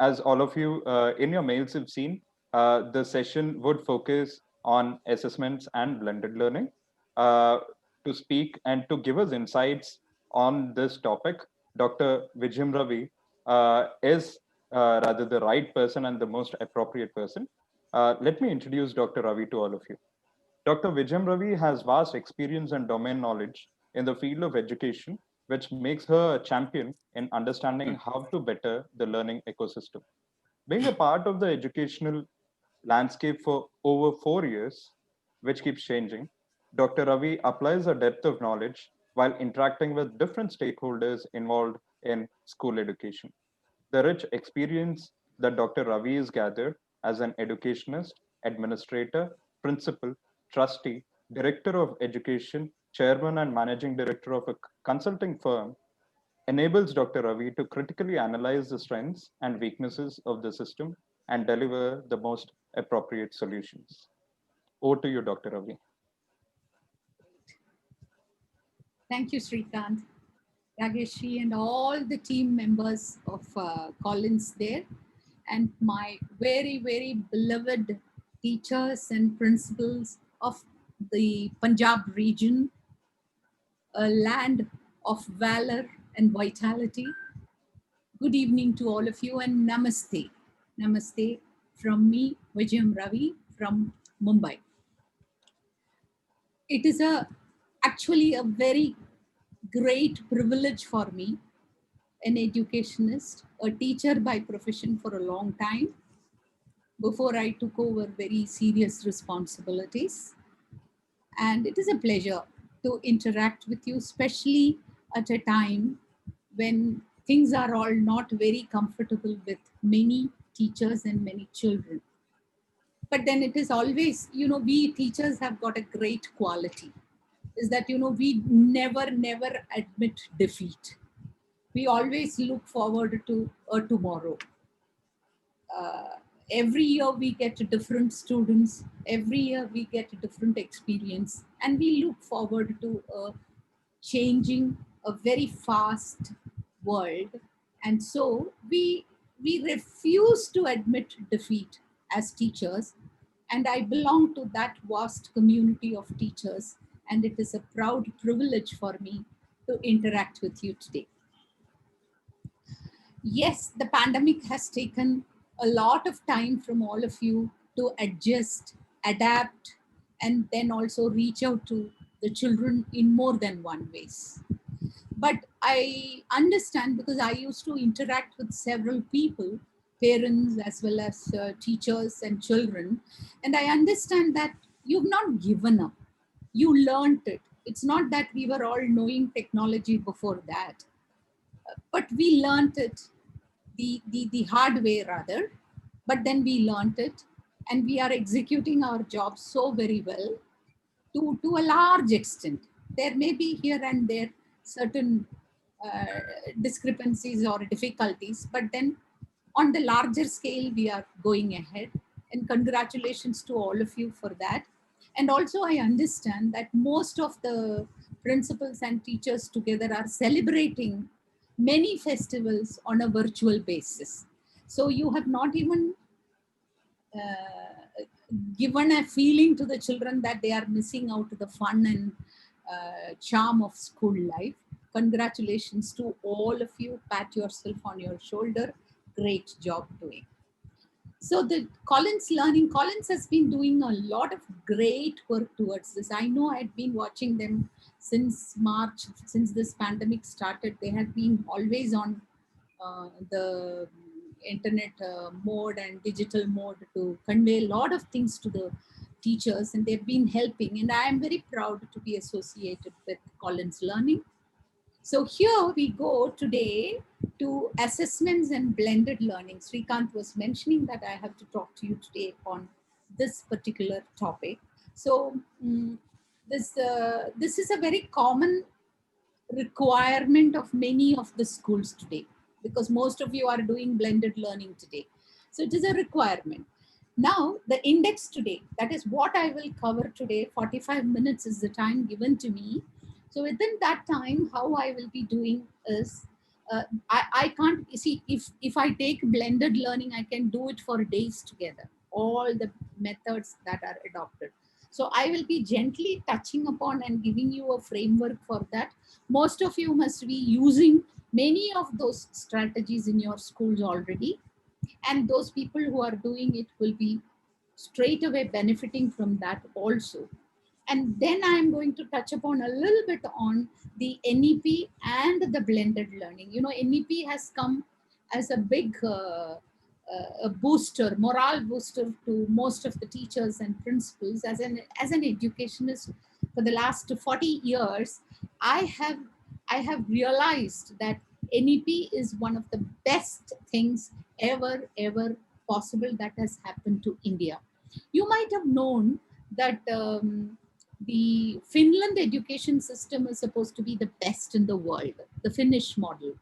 as all of you in your mails have seen, the session would focus on assessments and blended learning. Uh, to speak and to give us insights on this topic, Dr. Vijay Ravi is rather the right person and the most appropriate person. Let me introduce Dr. Ravi to all of you. Dr. Vijay Ravi has vast experience and domain knowledge in the field of education, which makes her a champion in understanding how to better the learning ecosystem. Being a part of the educational landscape for over 4 years, which keeps changing, Dr. Ravi applies a depth of knowledge while interacting with different stakeholders involved in school education. The rich experience that Dr. Ravi has gathered as an educationist, administrator, principal, trustee, director of education, chairman, and managing director of a consulting firm enables Dr. Ravi to critically analyze the strengths and weaknesses of the system and deliver the most appropriate solutions. Over to you, Dr. Ravi. Thank you, Srikant, Rageshi, and all the team members of Collins there, and my very, very beloved teachers and principals of the Punjab region, a land of valor and vitality. Good evening to all of you and namaste. Namaste from me, Vijay Ravi from Mumbai. It is actually a very great privilege for me, an educationist, a teacher by profession for a long time, before I took over very serious responsibilities. And it is a pleasure to interact with you, especially at a time when things are all not very comfortable with many teachers and many children. But then it is always, we teachers have got a great quality, is that, we never admit defeat. We always look forward to a tomorrow. uh, every year we get different students, every year we get different experience, and we look forward to changing a very fast world. And so we refuse to admit defeat as teachers, and I belong to that vast community of teachers, and it is a proud privilege for me to interact with you today. Yes, the pandemic has taken a lot of time from all of you to adjust, adapt, and then also reach out to the children in more than one ways. But I understand, because I used to interact with several people, parents as well as teachers and children, and I understand that you've not given up. You learned it. It's not that we were all knowing technology before that, but we learned it the hard way rather, but then we learned it, and we are executing our job so very well to a large extent. There may be here and there certain discrepancies or difficulties, but then on the larger scale we are going ahead, and congratulations to all of you for that. And also I understand that most of the principals and teachers together are celebrating many festivals on a virtual basis. So you have not even given a feeling to the children that they are missing out the fun and charm of school life. Congratulations to all of you. Pat yourself on your shoulder. Great job doing. So the Collins has been doing a lot of great work towards this. I know I've been watching them since March, since this pandemic started. They have been always on the internet mode and digital mode to convey a lot of things to the teachers, and they've been helping. And I am very proud to be associated with Collins Learning. So here we go today to assessments and blended learning. Srikant was mentioning that I have to talk to you today on this particular topic. So this is a very common requirement of many of the schools today, because most of you are doing blended learning today. So it is a requirement. Now the index today, that is what I will cover today. 45 minutes is the time given to me. So within that time, how I will be doing is I can't see, if I take blended learning, I can do it for days together, all the methods that are adopted. So I will be gently touching upon and giving you a framework for that. Most of you must be using many of those strategies in your schools already, and those people who are doing it will be straight away benefiting from that also. And then I'm going to touch upon a little bit on the NEP and the blended learning. You know, NEP has come as a big a booster, morale booster to most of the teachers and principals. As an educationist for the last 40 years, I have I have realized that NEP is one of the best things ever possible that has happened to India. You might have known that the Finland education system is supposed to be the best in the world, the Finnish model.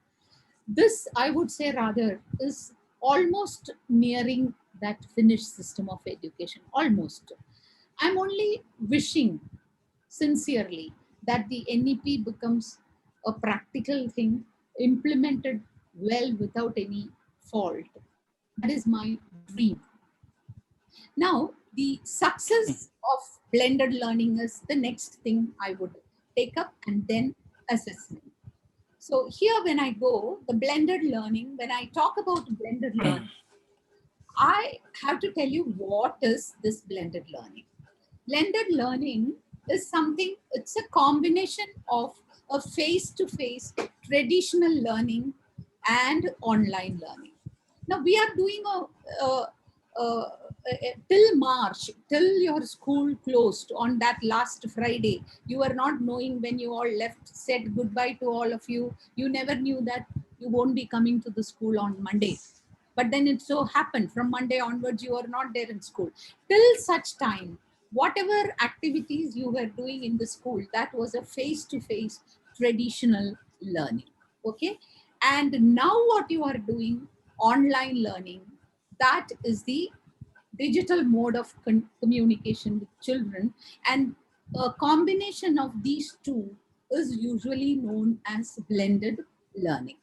This, I would say, rather, is almost nearing that Finnish system of education, almost. I'm only wishing sincerely that the NEP becomes a practical thing, implemented well without any fault. That is my dream. Now, the success of blended learning is the next thing I would take up, and then assessment. So, here when I go, the blended learning, when I talk about blended learning, I have to tell you what is this blended learning. Blended learning is something, it's a combination of a face to face traditional learning and online learning. Now we are doing till March, till your school closed on that last Friday. You were not knowing when you all left, said goodbye to all of you. You never knew that you won't be coming to the school on Monday. But then it so happened from Monday onwards, you are not there in school. Till such time, whatever activities you were doing in the school, that was a face to face traditional learning. Okay. And now what you are doing, online learning, that is the digital mode of communication with children. And a combination of these two is usually known as blended learning.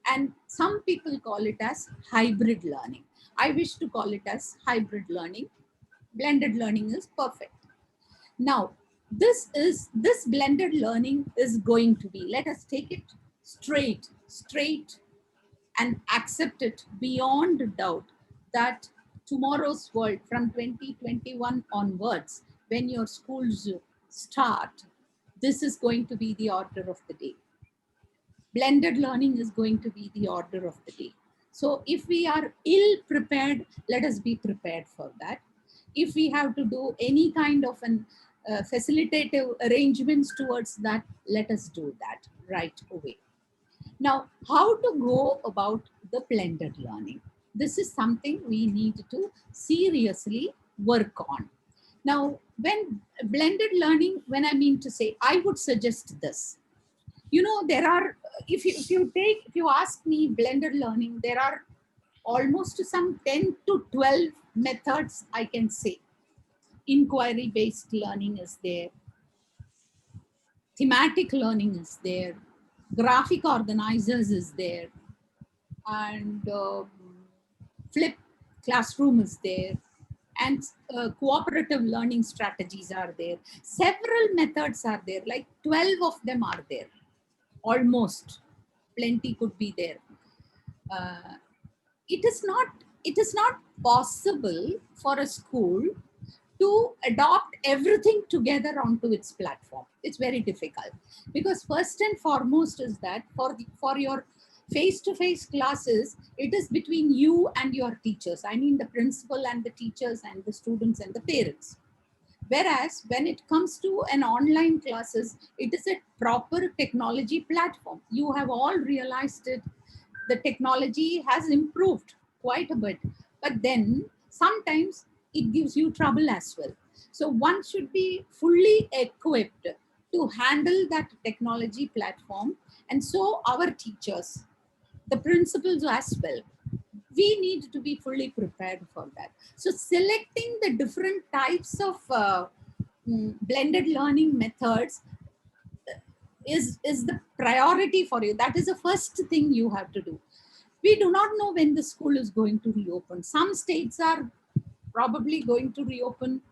And some people call it as hybrid learning. I wish to call it as hybrid learning. Blended learning is perfect. Now, this blended learning is going to be, let us take it straight and accept it beyond doubt that tomorrow's world from 2021 onwards, when your schools start, this is going to be the order of the day. Blended learning is going to be the order of the day. So if we are ill prepared, let us be prepared for that. If we have to do any kind of an facilitative arrangements towards that, let us do that right away. Now, how to go about the blended learning? This is something we need to seriously work on. Now, when blended learning, when I mean to say, I would suggest this. You know, there are, if you ask me blended learning, there are almost some 10 to 12 methods I can say. Inquiry based learning is there, thematic learning is there, graphic organizers is there, and flip classroom is there, and cooperative learning strategies are there. Several methods are there, like 12 of them are there, almost. Plenty could be there. uh, it is not possible for a school to adopt everything together onto its platform. It's very difficult, because first and foremost is that for your face to face classes, it is between you and your teachers, I mean the principal and the teachers and the students and the parents. Whereas when it comes to an online classes, it is a proper technology platform. You have all realized it. The technology has improved quite a bit, but then sometimes it gives you trouble as well. So one should be fully equipped to handle that technology platform. And so our teachers, the principals as well, we need to be fully prepared for that. So selecting the different types of blended learning methods is the priority for you. That is the first thing you have to do. We do not know when the school is going to reopen. Some states are probably going to reopen,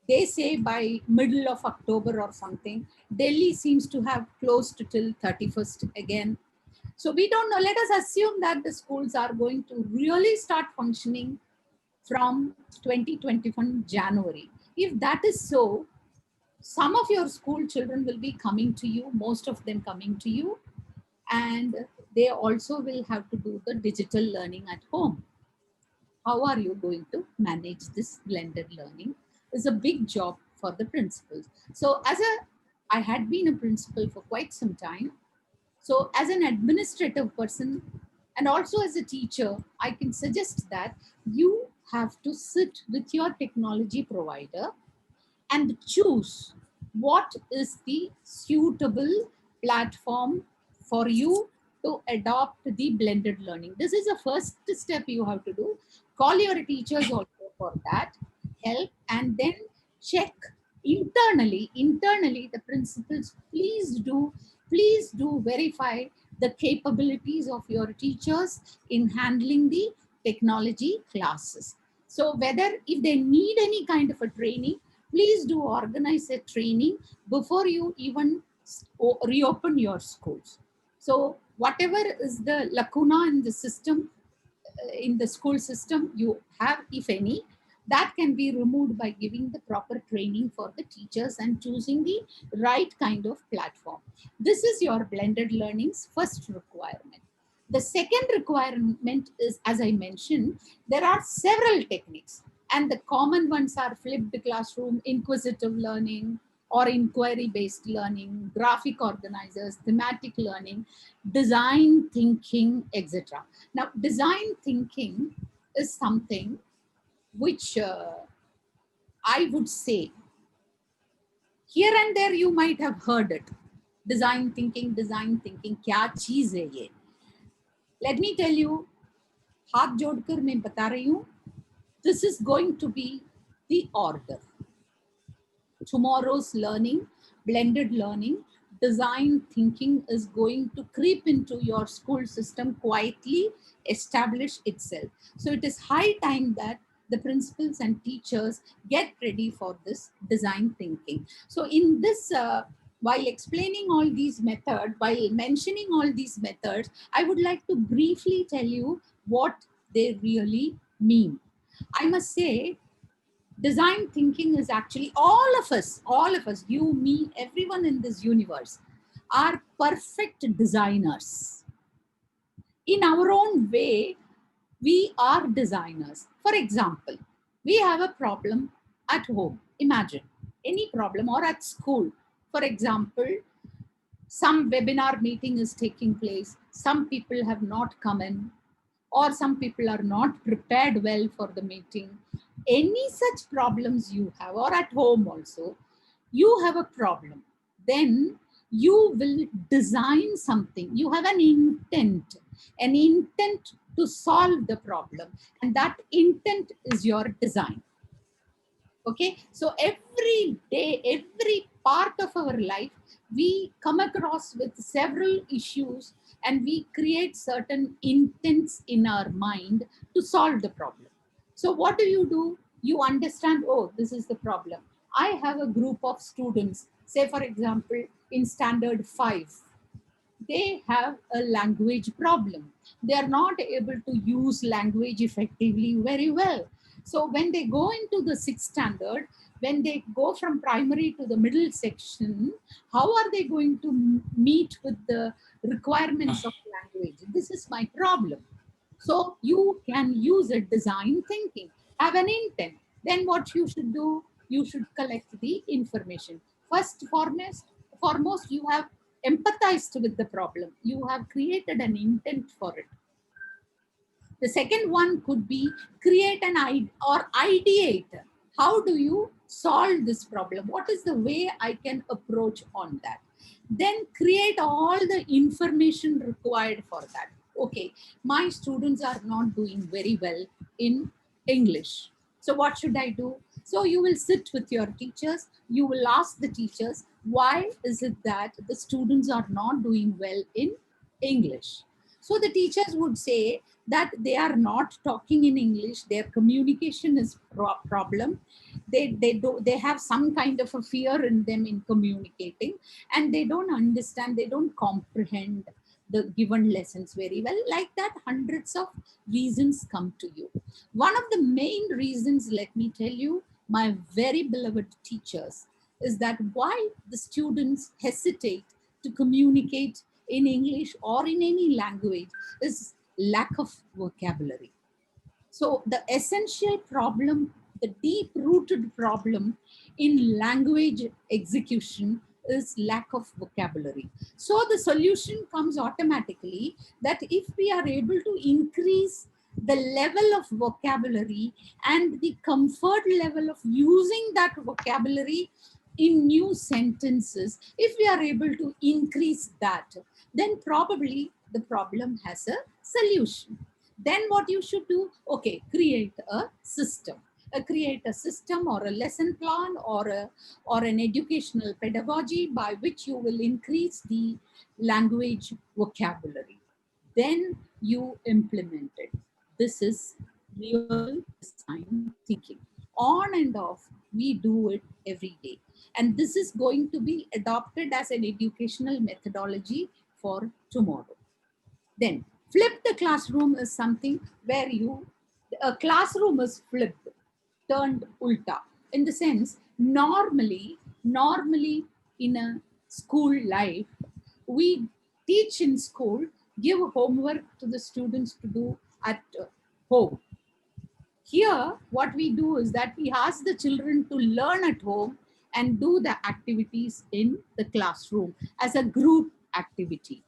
they say, by middle of October or something. Delhi seems to have closed till 31st again. So we don't know. Let us assume that the schools are going to really start functioning from 2021 January. If that is so, some of your school children will be coming to you, most of them coming to you, and they also will have to do the digital learning at home. How are you going to manage this blended learning? Is a big job for the principals. So I had been a principal for quite some time. So as an administrative person and also as a teacher, I can suggest that you have to sit with your technology provider and choose what is the suitable platform for you to adopt the blended learning. This is the first step you have to do. Call your teachers also for that help, and then check internally the principals, please do verify the capabilities of your teachers in handling the technology classes. So whether if they need any kind of a training, please do organize a training before you even reopen your schools. So whatever is the lacuna in the system, in the school system you have, if any, that can be removed by giving the proper training for the teachers and choosing the right kind of platform. This is your blended learning's first requirement. The second requirement is, as I mentioned, there are several techniques, and the common ones are flipped classroom, inquisitive learning or inquiry based learning, graphic organizers, thematic learning, design thinking, etc. Now, design thinking is something which I would say here and there you might have heard it. Design thinking, क्या चीज है ये? Let me tell you, हाथ जोड़कर मैं बता रही हूँ, this is going to be the order. Tomorrow's learning, blended learning, design thinking is going to creep into your school system, quietly establish itself. So it is high time that the principals and teachers get ready for this design thinking. So in this, while explaining all these methods, while mentioning all these methods, I would like to briefly tell you what they really mean. I must say, design thinking is actually all of us, you, me, everyone in this universe are perfect designers. In our own way, we are designers. For example, we have a problem at home. Imagine any problem, or at school. For example, some webinar meeting is taking place, some people have not come in, or some people are not prepared well for the meeting. Any such problems you have, or at home also, you have a problem, then you will design something. You have an intent to solve the problem, and that intent is your design. Okay, so every day, every part of our life, we come across with several issues and we create certain intents in our mind to solve the problem. So what do? You understand, oh, this is the problem. I have a group of students, say for example in standard 5, they have a language problem. They are not able to use language effectively very well. So when they go into the 6th standard, when they go from primary to the middle section, how are they going to meet with the requirements of language? This is my problem. So you can use a design thinking, have an intent. Then what you should do, you should collect the information. First, foremost, you have empathized with the problem. You have created an intent for it. The second one could be create an idea or ideate. How do you solve this problem? What is the way I can approach on that? Then create all the information required for that. Okay, my students are not doing very well in English. So what should I do? So you will sit with your teachers, you will ask the teachers, why is it that the students are not doing well in English? So the teachers would say that they are not talking in English, their communication is problem. They have some kind of a fear in them in communicating, and they don't understand, they don't comprehend the given lessons very well. Like that, hundreds of reasons come to you. One of the main reasons, let me tell you, my very beloved teachers, is that why the students hesitate to communicate in English or in any language is lack of vocabulary. So the essential problem, the deep rooted problem in language execution is lack of vocabulary. So the solution comes automatically that if we are able to increase the level of vocabulary and the comfort level of using that vocabulary in new sentences, if we are able to increase that, then probably the problem has a solution. Then what you should do? Okay, create a system. Create a system or a lesson plan or an educational pedagogy by which you will increase the language vocabulary. Then you implement it. This is real design thinking. On and off, we do it every day. And this is going to be adopted as an educational methodology for tomorrow. Then flip the classroom is something where a classroom is flipped, turned ulta. In the sense, normally in a school life, we teach in school, give homework to the students to do at home. Here, what we do is that we ask the children to learn at home and do the activities in the classroom as a group activity.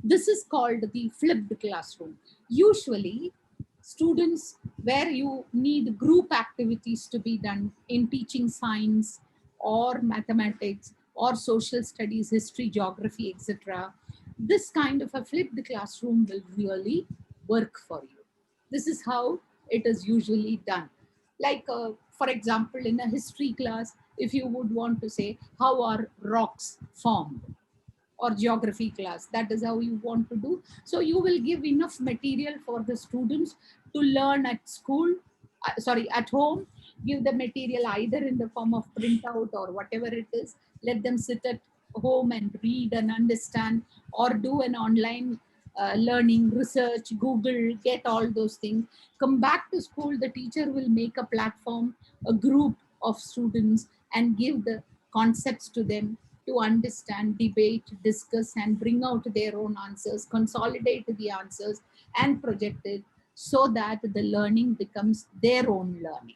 This is called the flipped classroom. Usually, students where you need group activities to be done in teaching science or mathematics or social studies, history, geography, etc., this kind of a flipped classroom will really work for you. This is how it is usually done. Like, for example, in a history class, if you would want to say, how are rocks formed? Or geography class, that is how you want to do. So you will give enough material for the students to learn at school, sorry, at home. Give the material either in the form of printout or whatever it is. Let them sit at home and read and understand, or do an online learning, research, Google, get all those things. Come back to school, the teacher will make a platform, a group of students, and give the concepts to them to understand, debate, discuss, and bring out their own answers, consolidate the answers, and project it so that the learning becomes their own learning.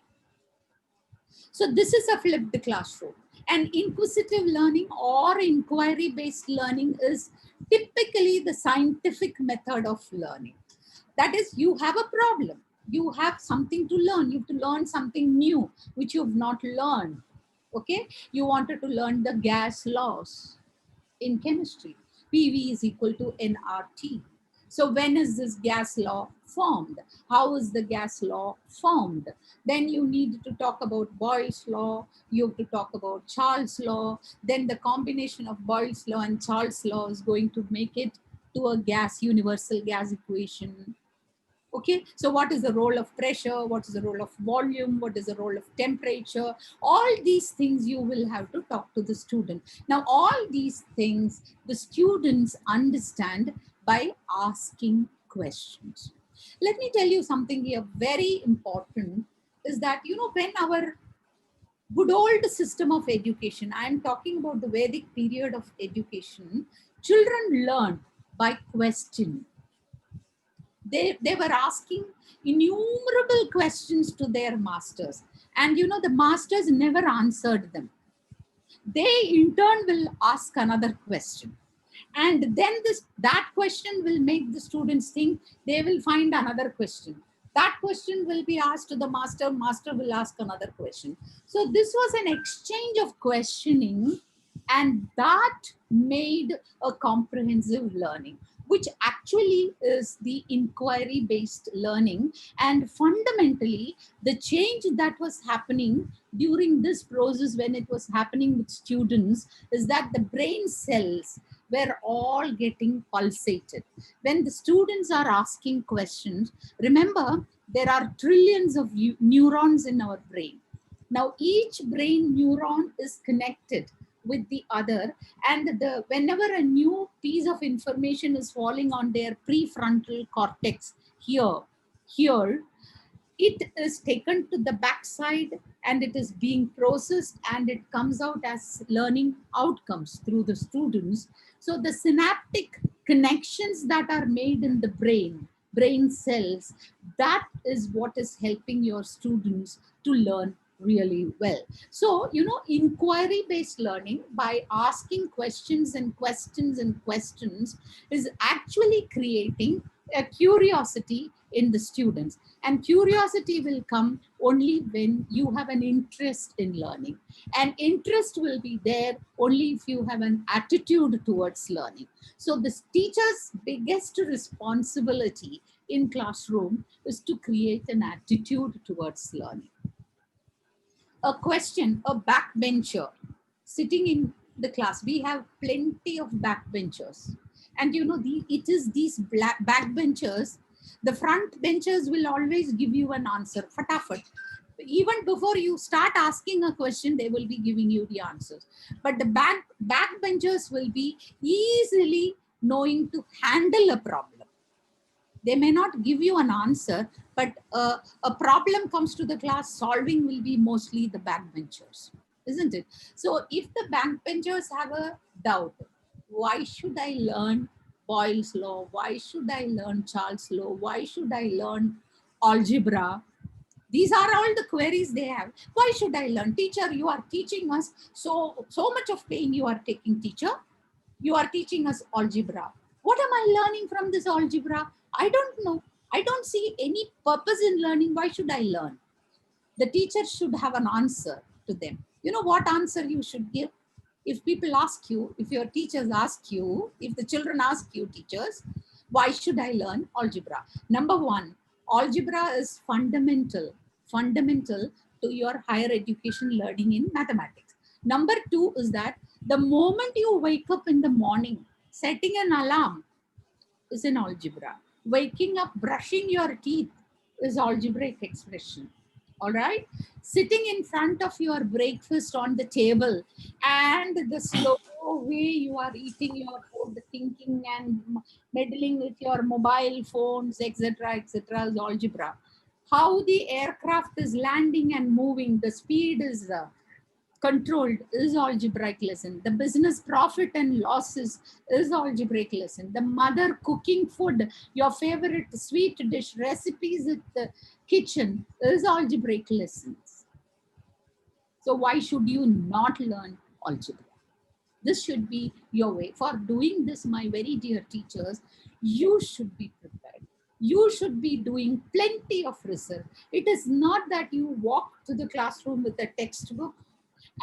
So, this is a flipped classroom. And inquisitive learning or inquiry based learning is typically the scientific method of learning. That is, you have a problem, you have something to learn, you have to learn something new which you have not learned. Okay, you wanted to learn the gas laws in chemistry. PV is equal to nRT. So when is this gas law formed? How is the gas law formed? Then you need to talk about Boyle's law. You have to talk about Charles' law. Then the combination of Boyle's law and Charles' law is going to make it to a gas, universal gas equation. Okay, so what is the role of pressure? What is the role of volume? What is the role of temperature? All these things you will have to talk to the student. Now, all these things the students understand by asking questions. Let me tell you something here very important is that, when our good old system of education, I am talking about the Vedic period of education, children learn by questioning. They were asking innumerable questions to their masters, and the masters never answered them. They in turn will ask another question, and then that question will make the students think. They will find another question, that question will be asked to the master, master will ask another question. So this was an exchange of questioning, and that made a comprehensive learning. which actually is the inquiry based learning. And fundamentally, the change that was happening during this process, when it was happening with students, is that the brain cells were all getting pulsated. When the students are asking questions, remember, there are trillions of neurons in our brain. Now, each brain neuron is connected with the other, and whenever a new piece of information is falling on their prefrontal cortex here, it is taken to the backside and it is being processed and it comes out as learning outcomes through the students. So the synaptic connections that are made in the brain cells, that is what is helping your students to learn really well. So, inquiry based learning, by asking questions and questions and questions, is actually creating a curiosity in the students. And curiosity will come only when you have an interest in learning. And interest will be there only if you have an attitude towards learning. So the teacher's biggest responsibility in classroom is to create an attitude towards learning. A question, a backbencher sitting in the class, we have plenty of backbenchers. And it is these backbenchers, the front benchers will always give you an answer, fatafat. Even before you start asking a question, they will be giving you the answers. But the backbenchers will be easily knowing to handle a problem. They may not give you an answer, but a problem comes to the class, solving will be mostly the backbenchers, isn't it? So if the backbenchers have a doubt, why should I learn Boyle's law? Why should I learn Charles' law? Why should I learn algebra? These are all the queries they have. Why should I learn? Teacher, you are teaching us so much of pain you are taking, teacher. You are teaching us algebra. What am I learning from this algebra? I don't know. I don't see any purpose in learning. Why should I learn? The teacher should have an answer to them. You know what answer you should give? If people ask you, if your teachers ask you, if the children ask you, teachers, why should I learn algebra? Number one, algebra is fundamental to your higher education learning in mathematics. Number two is that the moment you wake up in the morning, setting an alarm is an algebra. Waking up, brushing your teeth is algebraic expression. All right. Sitting in front of your breakfast on the table and the slow way you are eating your food, thinking and meddling with your mobile phones, etc., is algebra. How the aircraft is landing and moving, the speed is controlled is algebraic lesson. The business profit and losses is algebraic lesson. The mother cooking food, your favorite sweet dish recipes at the kitchen is algebraic lessons. So why should you not learn algebra? This should be your way. For doing this, my very dear teachers, you should be prepared. You should be doing plenty of research. It is not that you walk to the classroom with a textbook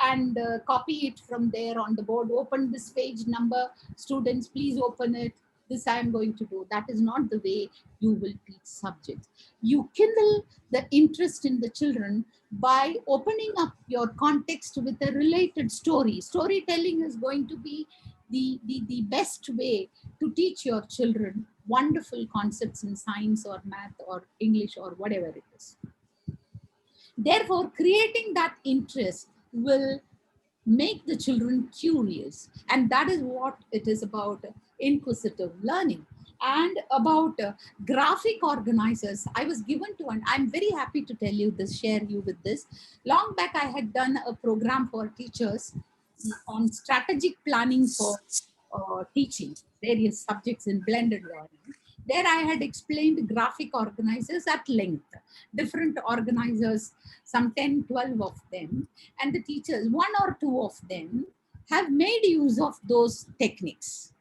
and copy it from there on the board. Open this page number, students, please open it. This I am going to do. That is not the way you will teach subjects. You kindle the interest in the children by opening up your context with a related story. Storytelling is going to be the best way to teach your children wonderful concepts in science or math or English or whatever it is. Therefore, creating that interest will make the children curious. And that is what it is about, inquisitive learning. And about graphic organizers, I was given to, and I'm very happy to tell you this, share you with this. Long back, I had done a program for teachers on strategic planning for teaching various subjects in blended learning. There I had explained graphic organizers at length, different organizers, some 10, 12 of them, and the teachers, one or two of them, have made use of those techniques.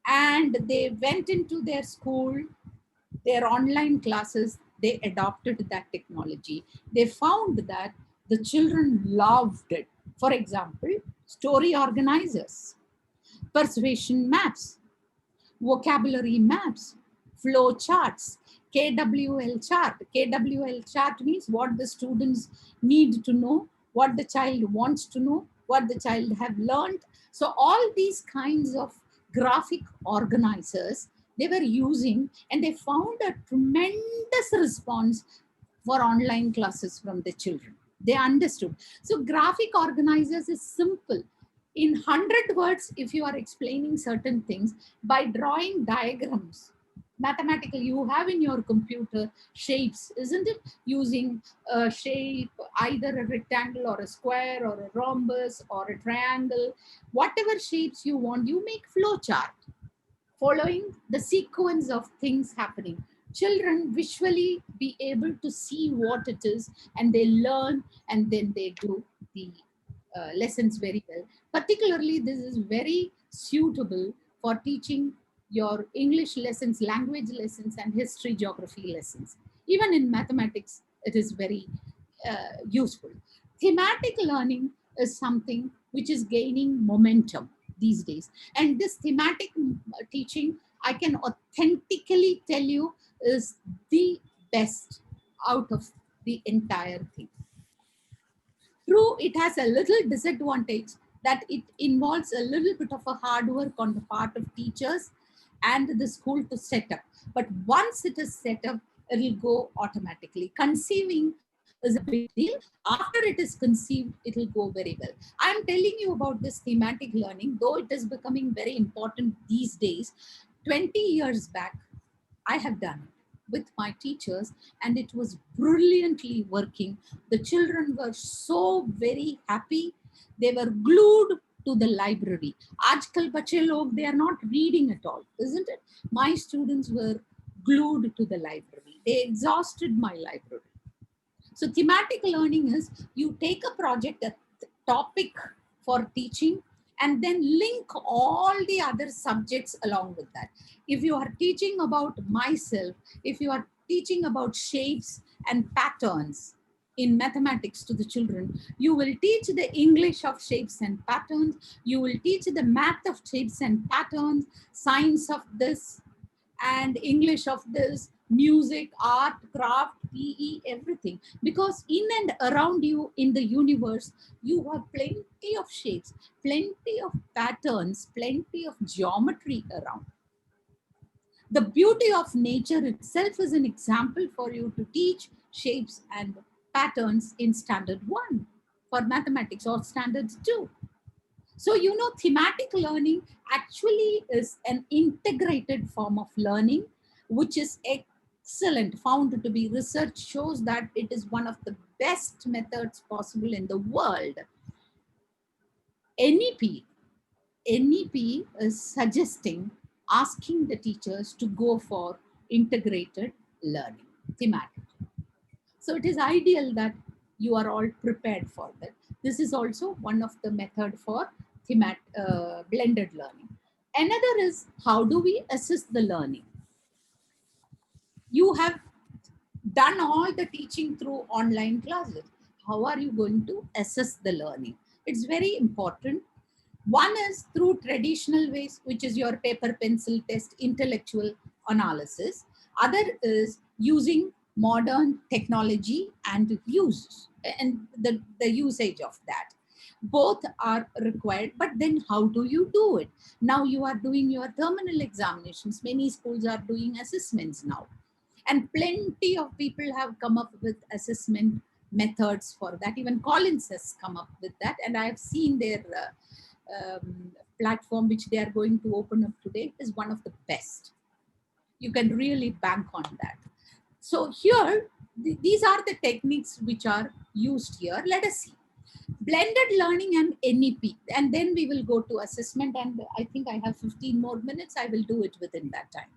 And they went into their school, their online classes, they adopted that technology. They found that the children loved it. For example, story organizers, persuasion maps, vocabulary maps, flow charts, KWL chart. KWL chart means what the students need to know, what the child wants to know, what the child have learned. So all these kinds of graphic organizers they were using, and they found a tremendous response for online classes from the children. They understood. So graphic organizers is simple. In 100 words, if you are explaining certain things by drawing diagrams, mathematical, you have in your computer shapes, isn't it? Using a shape, either a rectangle or a square or a rhombus or a triangle, whatever shapes you want, you make flow chart following the sequence of things happening. Children visually be able to see what it is, and they learn, and then they do the lessons very well. Particularly, this is very suitable for teaching your English lessons, language lessons, and history, geography lessons. Even in mathematics, it is very useful. Thematic learning is something which is gaining momentum these days. And this thematic teaching, I can authentically tell you, is the best out of the entire thing. True, it has a little disadvantage that it involves a little bit of a hard work on the part of teachers and the school to set up. But once it is set up, it will go automatically. Conceiving is a big deal. After it is conceived, it will go very well. I am telling you about this thematic learning, though it is becoming very important these days. 20 years back, I have done it with my teachers, and it was brilliantly working. The children were so very happy. They were glued to the library. Aajkal bache log, they are not reading at all, isn't it? My students were glued to the library. They exhausted my library. So thematic learning is you take a project, a topic for teaching, and then link all the other subjects along with that. If you are teaching about myself, if you are teaching about shapes and patterns in mathematics to the children, you will teach the English of shapes and patterns, you will teach the math of shapes and patterns, science of this, and English of this, music, art, craft, PE, everything. Because in and around you in the universe, you have plenty of shapes, plenty of patterns, plenty of geometry around. The beauty of nature itself is an example for you to teach shapes and patterns in standard 1 for mathematics, or standards 2. So, thematic learning actually is an integrated form of learning, which is excellent, found to be. Research shows that it is one of the best methods possible in the world. NEP, NEP is suggesting, asking the teachers to go for integrated learning, thematic. So it is ideal that you are all prepared for that. This is also one of the method for blended learning. Another is, how do we assess the learning? You have done all the teaching through online classes. How are you going to assess the learning? It's very important. One is through traditional ways, which is your paper, pencil test, intellectual analysis. Other is using modern technology and use and the usage of that. Both are required, but then how do you do it? Now you are doing your terminal examinations. Many schools are doing assessments now. And plenty of people have come up with assessment methods for that. Even Collins has come up with that. And I have seen their platform, which they are going to open up today, is one of the best. You can really bank on that. So here, these are the techniques which are used here. Let us see. Blended learning and NEP. And then we will go to assessment. And I think I have 15 more minutes. I will do it within that time.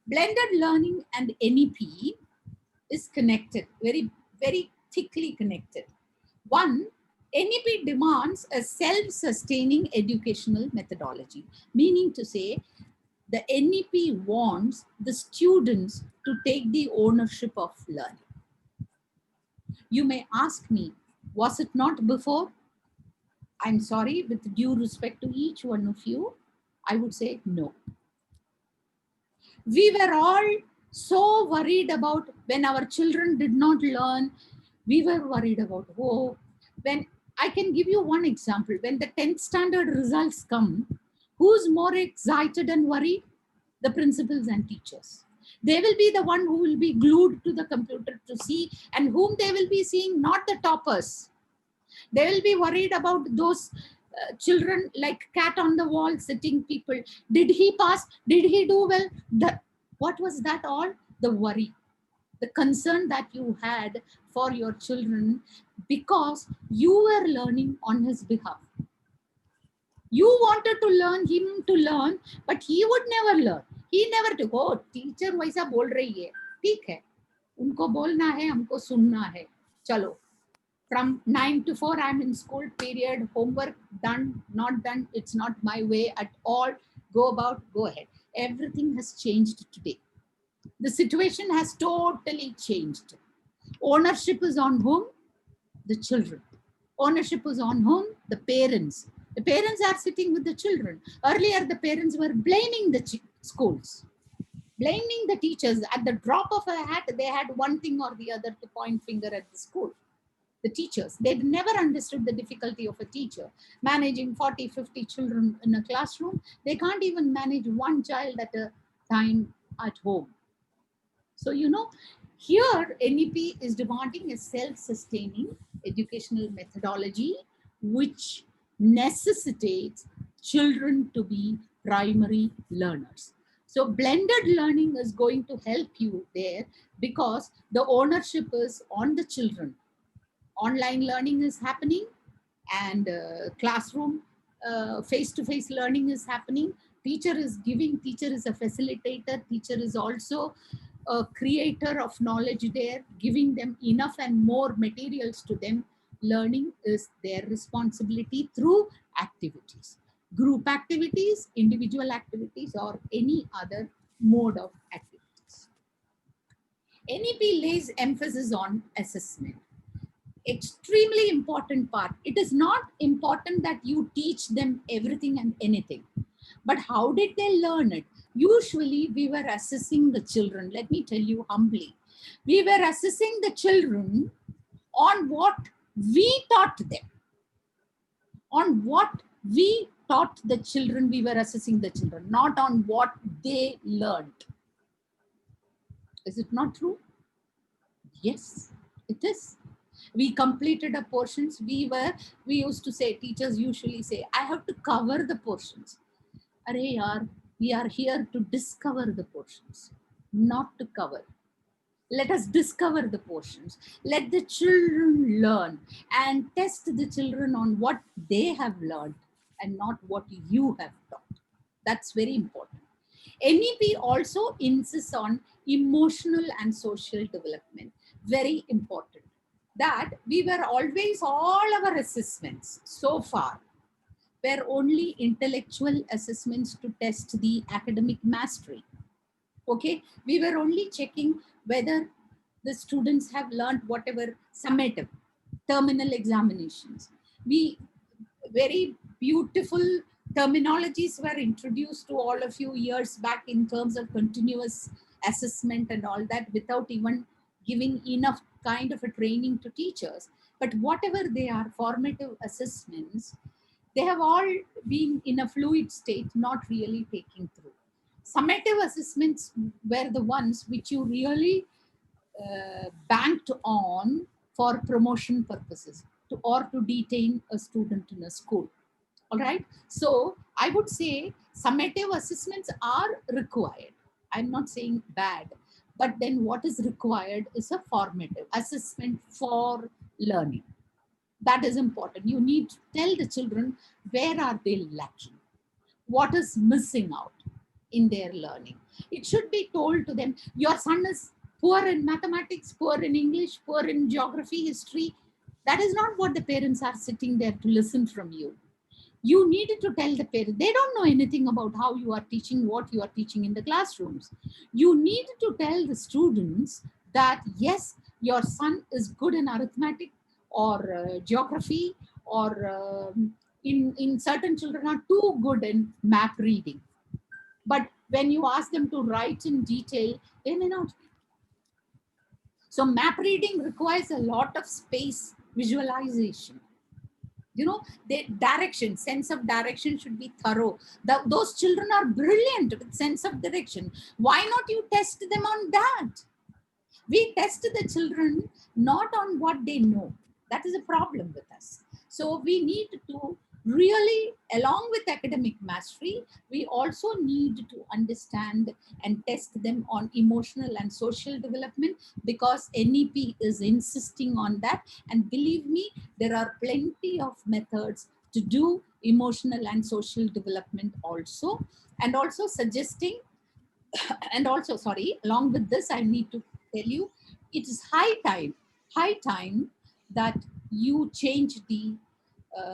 Blended learning and NEP is connected, very, very thickly connected. One, NEP demands a self-sustaining educational methodology, meaning to say the NEP wants the students to take the ownership of learning. You may ask me, was it not before? I'm sorry, with due respect to each one of you, I would say no. We were all so worried about when our children did not learn. We were worried about, oh, when I can give you one example. When the 10th standard results come, who's more excited and worried? The principals and teachers. They will be the one who will be glued to the computer to see, and whom they will be seeing, not the toppers. They will be worried about those children like cat on the wall sitting people. Did he pass? Did he do well? What was that all? The worry, the concern that you had for your children, because you were learning on his behalf. You wanted to learn him to learn, but he would never learn. He never took, oh, teacher वैसा बोल रही है, ठीक है, उनको बोलना है, हमको सुनना है, चलो. From 9 to 4, I'm in school, period, homework done, not done, it's not my way at all. Go about, go ahead. Everything has changed today. The situation has totally changed. Ownership is on whom? The children. Ownership is on whom? The parents. The parents are sitting with the children. Earlier, the parents were blaming the schools, blaming the teachers. At the drop of a hat, they had one thing or the other to point finger at the school. The teachers, they never understood the difficulty of a teacher managing 40, 50 children in a classroom. They can't even manage one child at a time at home. So, here NEP is demanding a self-sustaining educational methodology which necessitates children to be primary learners. So blended learning is going to help you there, because the ownership is on the children. Online learning is happening, and classroom face-to-face learning is happening. Teacher is giving, teacher is a facilitator, teacher is also a creator of knowledge there, giving them enough and more materials to them. Learning is their responsibility through activities, group activities, individual activities, or any other mode of activities. NEP lays emphasis on assessment. Extremely important part. It is not important that you teach them everything and anything, but how did they learn it? Usually we were assessing the children. Let me tell you humbly, we were assessing the children on what we taught them, on what we taught the children. We were assessing the children, not on what they learned. Is it not true? Yes, it is. We completed a portions. We used to say, teachers usually say, I have to cover the portions. Arey yaar, we are here to discover the portions, not to cover. Let us discover the portions. Let the children learn, and test the children on what they have learned and not what you have taught. That's very important. NEP also insists on emotional and social development. Very important. That we were always, all our assessments so far were only intellectual assessments to test the academic mastery. Okay, we were only checking whether the students have learned whatever summative, terminal examinations. We very beautiful terminologies were introduced to all of you years back in terms of continuous assessment and all that, without even giving enough kind of a training to teachers. But whatever they are, formative assessments, they have all been in a fluid state, not really taking through. Summative assessments were the ones which you really banked on for promotion purposes, or to detain a student in a school. All right. So I would say summative assessments are required. I'm not saying bad, but then what is required is a formative assessment for learning. That is important. You need to tell the children where are they lacking, what is missing out in their learning. It should be told to them, your son is poor in mathematics, poor in English, poor in geography, history. That is not what the parents are sitting there to listen from you. You needed to tell the parents. They don't know anything about how you are teaching, what you are teaching in the classrooms. You need to tell the students that, yes, your son is good in arithmetic or geography, or in certain children are too good in map reading. But When you ask them to write in detail, they may not. So map reading requires a lot of space visualization. You know, the direction, sense of direction should be thorough. Those children are brilliant with sense of direction. Why not you test them on that? We test the children not on what they know. That is a problem with us. So we need to really, along with academic mastery, we also need to understand and test them on emotional and social development, because NEP is insisting on that. And believe me, there are plenty of methods to do emotional and social development also, and also suggesting, and also, sorry, along with this, I need to tell you, it is high time that you change the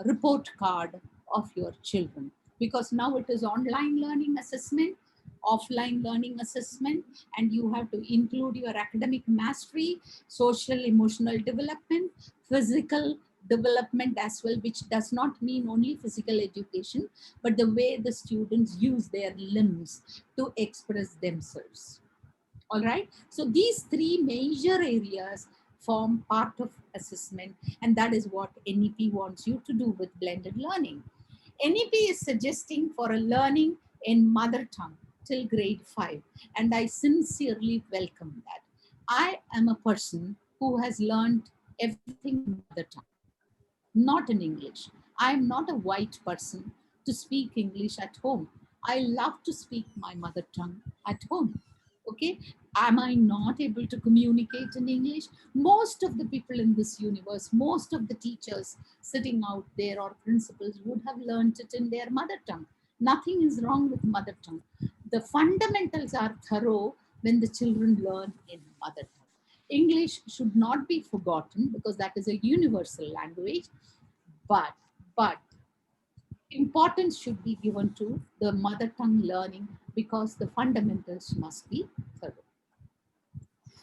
report card of your children, because now it is online learning assessment, offline learning assessment, and you have to include your academic mastery, social emotional development, physical development as well, which does not mean only physical education, but the way the students use their limbs to express themselves. All right. So these three major areas form part of assessment, and that is what NEP wants you to do with blended learning. NEP is suggesting for a learning in mother tongue till grade 5, and I sincerely welcome that. I am a person who has learned everything in mother tongue, not in English. I am not a white person to speak English at home. I love to speak my mother tongue at home. Okay. Am I not able to communicate in English? Most of the people in this universe, most of the teachers sitting out there or principals would have learned it in their mother tongue. Nothing is wrong with mother tongue. The fundamentals are thorough when the children learn in mother tongue. English should not be forgotten because that is a universal language, but but importance should be given to the mother tongue learning because the fundamentals must be thorough.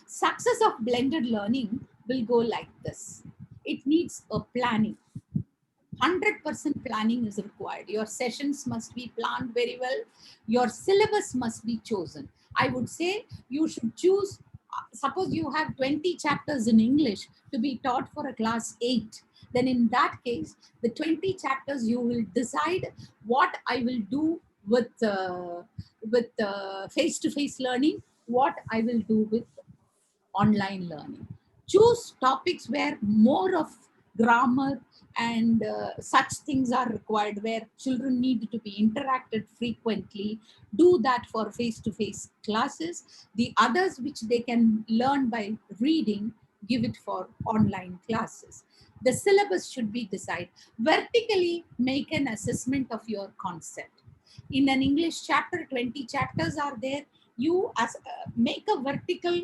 Success of blended learning will go like this. It needs a planning. 100% planning is required. Your sessions must be planned very well. Your syllabus must be chosen. I would say you should choose, suppose you have 20 chapters in English to be taught for a class 8. Then in that case, the 20 chapters you will decide what I will do with face-to-face learning, what I will do with online learning. Choose topics where more of grammar and such things are required, where children need to be interacted frequently. Do that for face to face classes. The others, which they can learn by reading, give it for online classes. The syllabus should be decided. Vertically, make an assessment of your concept. In an English chapter, 20 chapters are there. You as make a vertical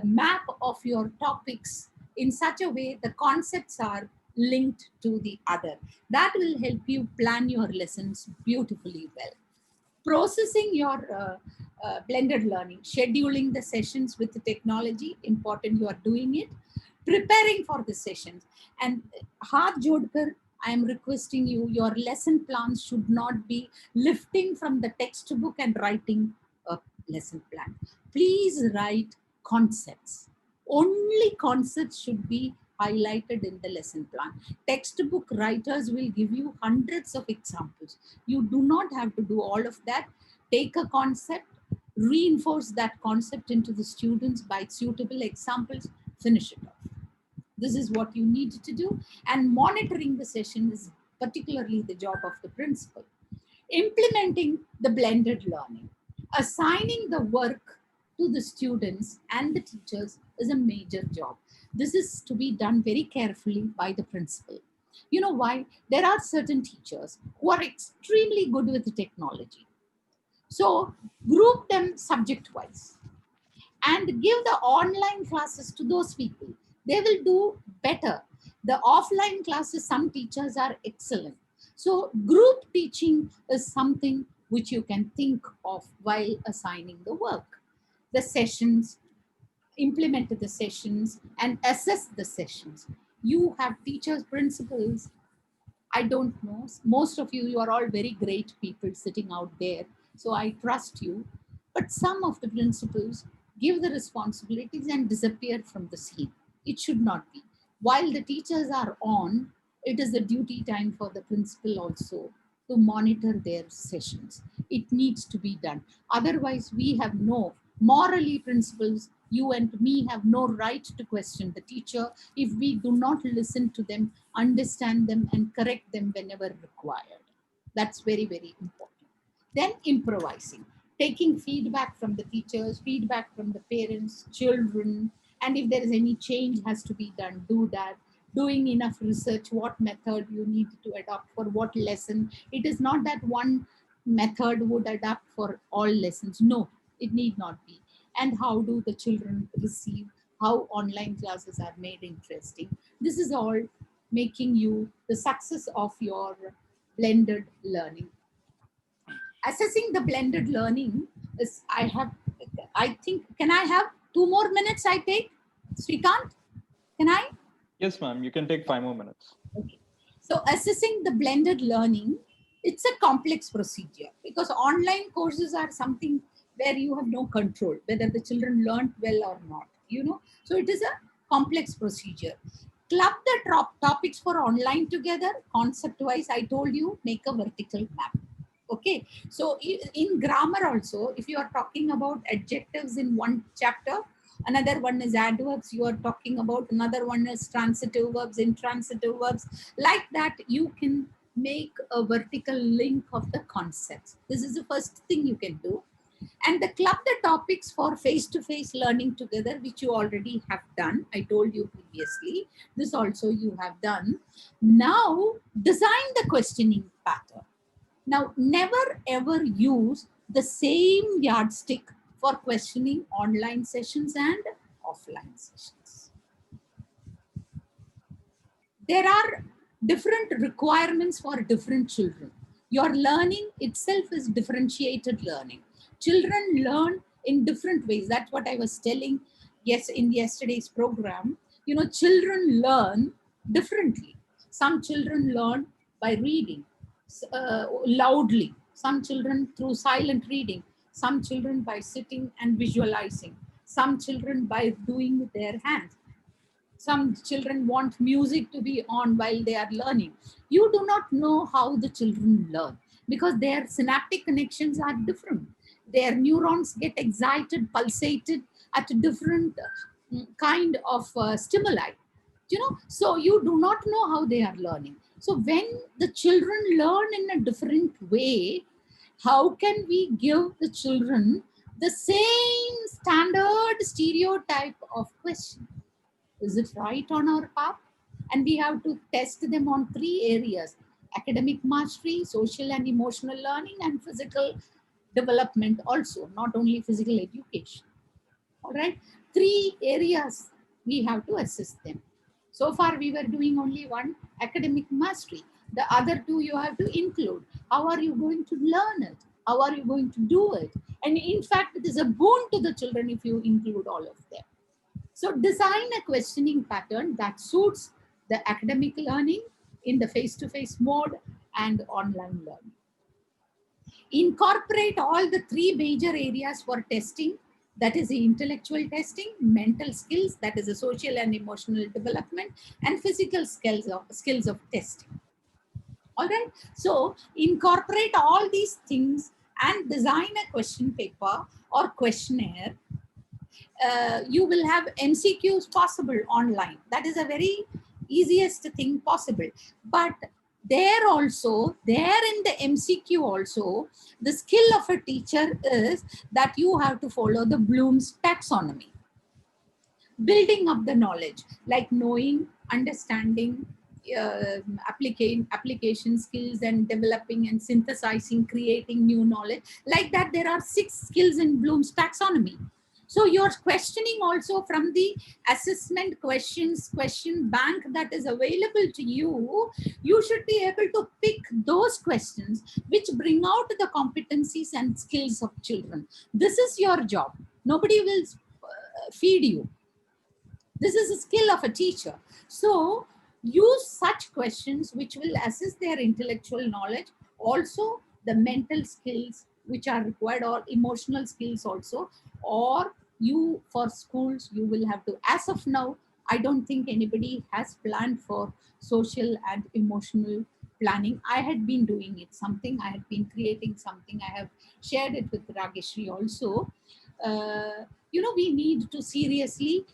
map of your topics in such a way the concepts are linked to the other. That will help you plan your lessons beautifully well. Processing your blended learning, scheduling the sessions with the technology, important you are doing it, preparing for the sessions. And Hath Jodkar, I am requesting you, your lesson plans should not be lifting from the textbook and writing a lesson plan. Please write concepts. Only concepts should be highlighted in the lesson plan. Textbook writers will give you hundreds of examples. You do not have to do all of that. Take a concept, reinforce that concept into the students by suitable examples, finish it off. This is what you need to do. And monitoring the session is particularly the job of the principal. Implementing the blended learning, assigning the work to the students and the teachers is a major job. This is to be done very carefully by the principal. You know why? There are certain teachers who are extremely good with the technology. So group them subject wise and give the online classes to those people. They will do better. The offline classes, some teachers are excellent. So group teaching is something which you can think of while assigning the work. The sessions, implement the sessions and assess the sessions. You have teachers, principals, I don't know. Most of you, you are all very great people sitting out there. So I trust you. But some of the principals give the responsibilities and disappear from the scene. It should not be. While the teachers are on, it is the duty time for the principal also to monitor their sessions. It needs to be done. Otherwise, we have no morally principals. You and me have no right to question the teacher if we do not listen to them, understand them, and correct them whenever required. That's very, very important. Then improvising, taking feedback from the teachers, feedback from the parents, children, and if there is any change has to be done, do that. Doing enough research, what method you need to adopt for what lesson. It is not that one method would adapt for all lessons. No, it need not be. And how do the children receive? How online classes are made interesting? This is all making you the success of your blended learning. Assessing the blended learning is, I think, can I have 2 more minutes? I take, Srikant, can I? Yes, ma'am. You can take 5 more minutes. Okay. So assessing the blended learning, it's a complex procedure because online courses are something where you have no control whether the children learned well or not. So it is a complex procedure. Club the topics for online together. Concept wise, I told you, make a vertical map. Okay. So in grammar also, if you are talking about adjectives in one chapter, another one is adverbs you are talking about, another one is transitive verbs, intransitive verbs, like that you can make a vertical link of the concepts. This is the first thing you can do. And the club the topics for face-to-face learning together, which you already have done. I told you previously, this also you have done. Now design the questioning pattern. Now, never ever use the same yardstick for questioning online sessions and offline sessions. There are different requirements for different children. Your learning itself is differentiated learning. Children learn in different ways. That's what I was telling, yes, in yesterday's program. Children learn differently. Some children learn by reading loudly. Some children through silent reading. Some children by sitting and visualizing. Some children by doing with their hands. Some children want music to be on while they are learning. You do not know how the children learn because their synaptic connections are different. Their neurons get excited, pulsated at a different kind of stimuli. So you do not know how they are learning. So when the children learn in a different way, how can we give the children the same standard stereotype of question? Is it right on our path? And we have to test them on 3 areas: academic mastery, social and emotional learning, and physical development, also, not only physical education. All right, 3 areas we have to assess them. So far, we were doing only one: academic mastery. The other two you have to include. How are you going to learn it? How are you going to do it? And in fact, it is a boon to the children if you include all of them. So design a questioning pattern that suits the academic learning in the face-to-face mode and online learning. Incorporate all the 3 major areas for testing, that is the intellectual testing, mental skills, that is the social and emotional development, and physical skills of testing. All right. So incorporate all these things and design a question paper or questionnaire. You will have MCQs possible online. That is a very easiest thing possible. But there in the MCQ also, the skill of a teacher is that you have to follow the Bloom's taxonomy. Building up the knowledge, like knowing, understanding, application skills, and developing and synthesizing, creating new knowledge. Like that, there are 6 skills in Bloom's taxonomy. So you're questioning also from the assessment questions, question bank that is available to you. You should be able to pick those questions which bring out the competencies and skills of children. This is your job. Nobody will feed you. This is a skill of a teacher. So use such questions which will assess their intellectual knowledge, also the mental skills which are required, or emotional skills also, or you, for schools you will have to, as of now I don't think anybody has planned for social and emotional planning. I had been doing it, something I had been creating, something I have shared it with Rageshri also. We need to seriously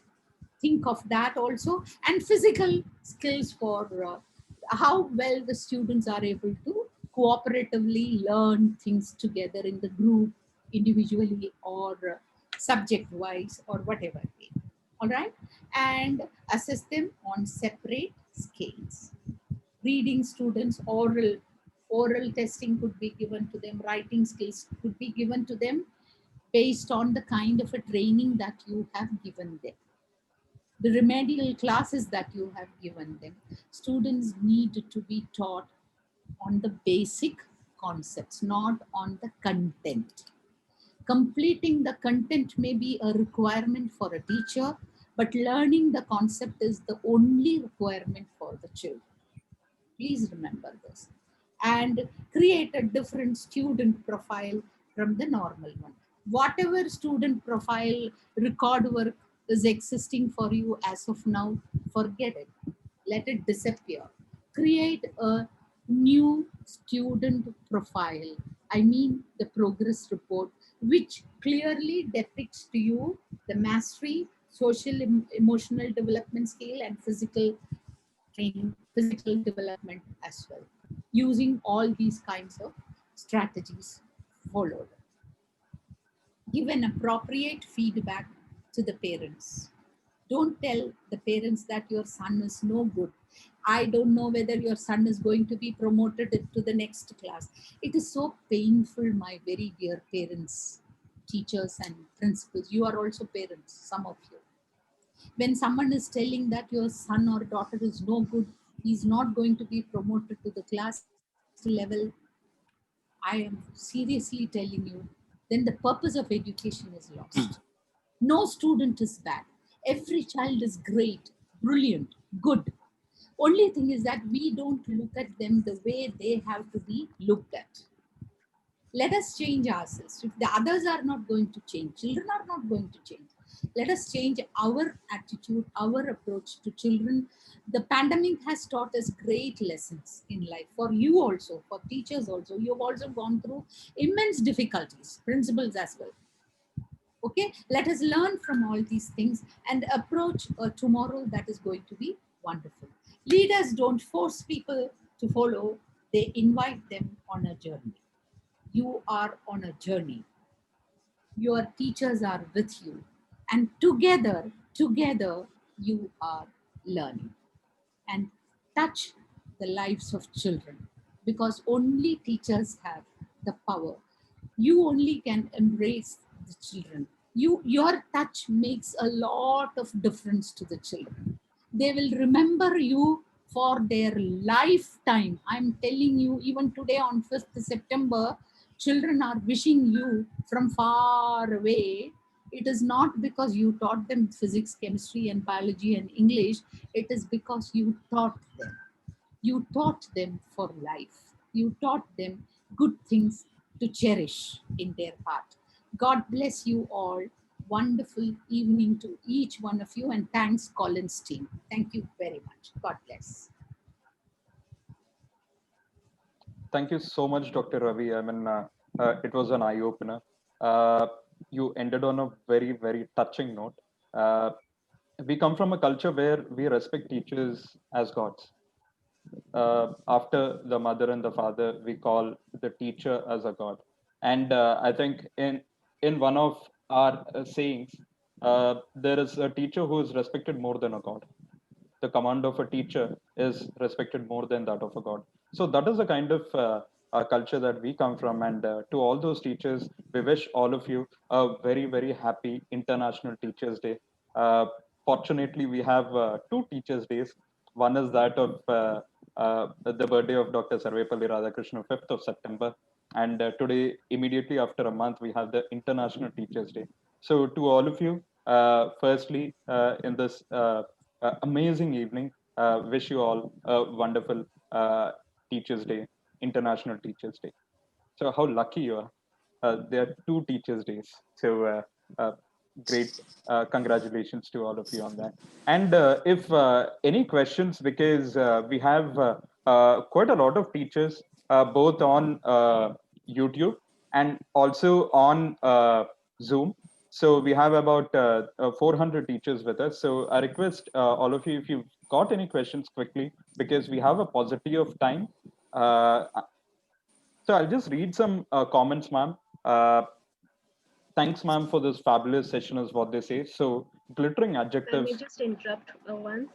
think of that also. And physical skills for how well the students are able to cooperatively learn things together in the group, individually, or subject wise, or whatever way. All right. And assess them on separate scales. Reading students, oral testing could be given to them, writing skills could be given to them based on the kind of a training that you have given them, the remedial classes that you have given them. Students need to be taught on the basic concepts, not on the content. Completing the content may be a requirement for a teacher, but learning the concept is the only requirement for the children. Please remember this. And create a different student profile from the normal one. Whatever student profile record work is existing for you as of now, forget it. Let it disappear. Create a new student profile. I mean, the progress report, which clearly depicts to you the mastery, social, emotional development scale, and physical training, physical development as well, using all these kinds of strategies followed. Give an appropriate feedback to the parents. Don't tell the parents that your son is no good. I don't know whether your son is going to be promoted to the next class. It is so painful, my very dear parents, teachers, and principals. You are also parents, some of you. When someone is telling that your son or daughter is no good, he's not going to be promoted to the class level, I am seriously telling you, then the purpose of education is lost. No student is bad. Every child is great, brilliant, good. Only thing is that we don't look at them the way they have to be looked at. Let us change ourselves. If the others are not going to change, children are not going to change. Let us change our attitude, our approach to children. The pandemic has taught us great lessons in life, for you also, for teachers also. You have also gone through immense difficulties, principals as well. Okay, let us learn from all these things and approach a tomorrow that is going to be wonderful. Leaders don't force people to follow, they invite them on a journey. You are on a journey, your teachers are with you, and together you are learning. And touch the lives of children, because only teachers have the power. You only can embrace the children. Your touch makes a lot of difference to the children. They will remember you for their lifetime. I'm telling you, even today on 5th September, children are wishing you from far away. It is not because you taught them physics, chemistry, and biology and English. It is because you taught them. You taught them for life. You taught them good things to cherish in their heart. God bless you all. Wonderful evening to each one of you, and thanks, Collins team. Thank you very much. God bless. Thank you so much, Dr. Ravi. I mean, it was an eye opener. Uh, you ended on a very, very touching note. Uh, we come from a culture where we respect teachers as gods. After the mother and the father, we call the teacher as a god. And I think in one of our sayings, there is a teacher who is respected more than a god. The command of a teacher is respected more than that of a god. So that is the kind of culture that we come from. And to all those teachers, we wish all of you a very, very happy International Teachers Day. Uh, Fortunately, we have two Teachers Days. One is that of the birthday of Dr. Sarvepalli Radhakrishnan, 5th of September. And today, immediately after a month, we have the International Teachers Day. So, to all of you, firstly, in this amazing evening, wish you all a wonderful Teachers Day, International Teachers Day. So, how lucky you are. there are two Teachers' Days. So uh, great congratulations to all of you on that. And if any questions, because we have quite a lot of teachers, both on YouTube and also on Zoom. So we have about 400 teachers with us. So I request all of you, if you've got any questions, quickly, because we have a paucity of time. Uh, so I'll just read some comments, ma'am. Uh, Thanks, ma'am, for this fabulous session, is what they say. So glittering If I may adjectives. just interrupt once,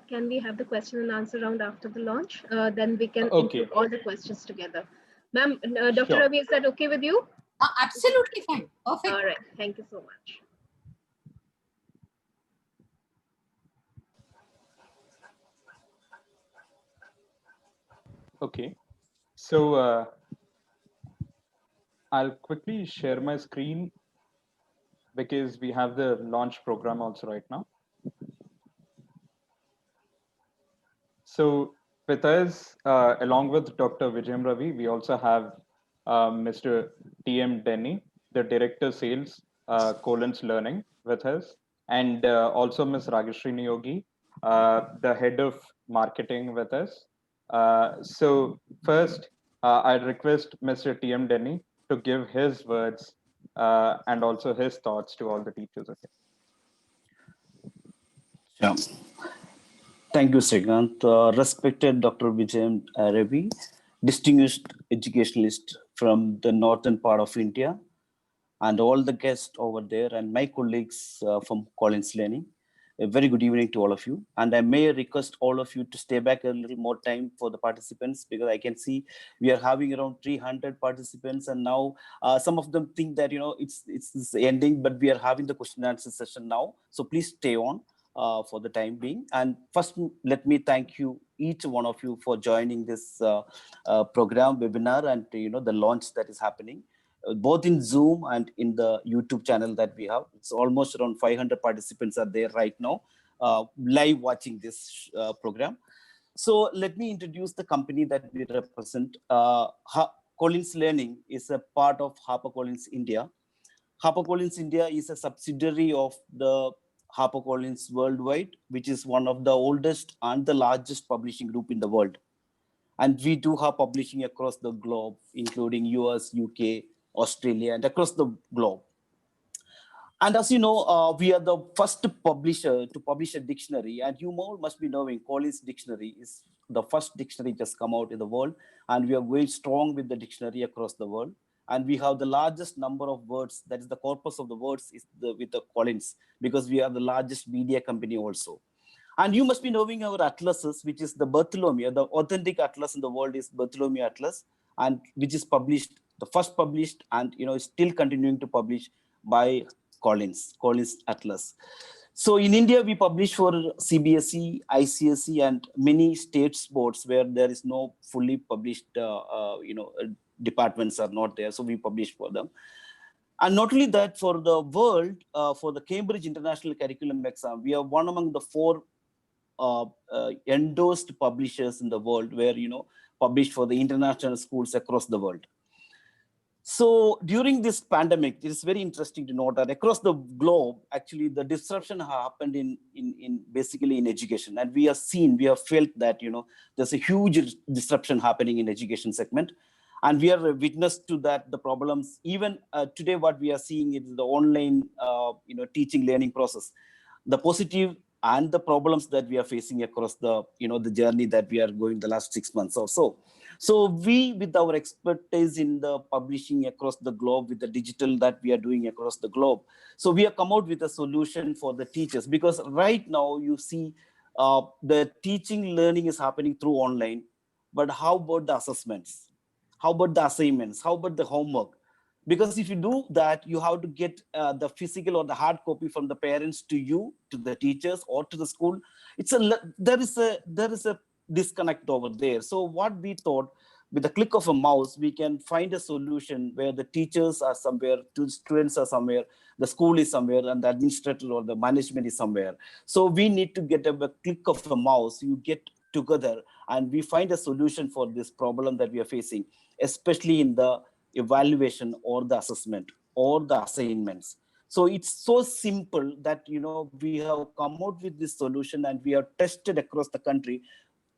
can we have the question and answer round after the launch? Then we can include Okay, all the questions together. Ma'am, Dr. sure. Ravi, is that okay with you? Absolutely fine. Perfect. All right. Thank you so much. Okay. So I'll quickly share my screen because we have the launch program also right now. So with us, along with Dr. Vijayam Ravi, we also have Mr. T.M. Denny, the Director Sales, Collins Learning with us, and also Ms. Rageshri Niyogi, the Head of Marketing with us. So first, I request Mr. T.M. Denny to give his words and also his thoughts to all the teachers. Okay. Yeah. Thank you, Srikanth. Respected Dr. Vijay Ravi, distinguished educationalist from the northern part of India, and all the guests over there, and my colleagues from Collins Learning. A very good evening to all of you. And I may request all of you to stay back a little more time for the participants, because I can see we are having around 300 participants, and now some of them think that it's ending, but we are having the question and answer session now. So please stay on for the time being. And first, let me thank you, each one of you, for joining this program webinar, and the launch that is happening both in Zoom and in the YouTube channel that we have. It's almost around 500 participants are there right now, live watching this program. So let me introduce the company that we represent. Collins Learning is a part of HarperCollins India. HarperCollins India is a subsidiary of the HarperCollins Worldwide, which is one of the oldest and the largest publishing group in the world. And we do have publishing across the globe, including US, UK, Australia, and across the globe. And as you know, we are the first publisher to publish a dictionary. And you all must be knowing Collins Dictionary is the first dictionary just come out in the world. And we are very strong with the dictionary across the world. And we have the largest number of words, that is the corpus of the words, is with the Collins, because we are the largest media company also. And you must be knowing our atlases, which is the Bartholomew. The authentic atlas in the world is Bartholomew Atlas, and which is published, the first published, and is still continuing to publish by Collins Atlas. So in India, we publish for CBSE, ICSE, and many states boards where there is no fully published, departments are not there. So we publish for them. And not only that, for the world, for the Cambridge International Curriculum Exam, we are one among the four endorsed publishers in the world, where published for the international schools across the world. So during this pandemic, it is very interesting to note that across the globe, actually the disruption happened in basically in education, and we have felt that there's a huge disruption happening in education segment. And we are witness to that, the problems. Even today, what we are seeing is the online, teaching learning process, the positive and the problems that we are facing across the, the journey that we are going the last 6 months or so. So we, with our expertise in the publishing across the globe, with the digital that we are doing across the globe, so we have come out with a solution for the teachers, because right now you see the teaching learning is happening through online, but how about the assessments? How about the assignments? How about the homework? Because if you do that, you have to get the physical or the hard copy from the parents to you, to the teachers, or to the school. There is a disconnect over there. So what we thought, with the click of a mouse, we can find a solution where the teachers are somewhere, students are somewhere, the school is somewhere, and the administrator or the management is somewhere. So we need to get a click of a mouse, you get together, and we find a solution for this problem that we are facing, especially in the evaluation or the assessment or the assignments. So it's so simple that, we have come out with this solution and we have tested across the country,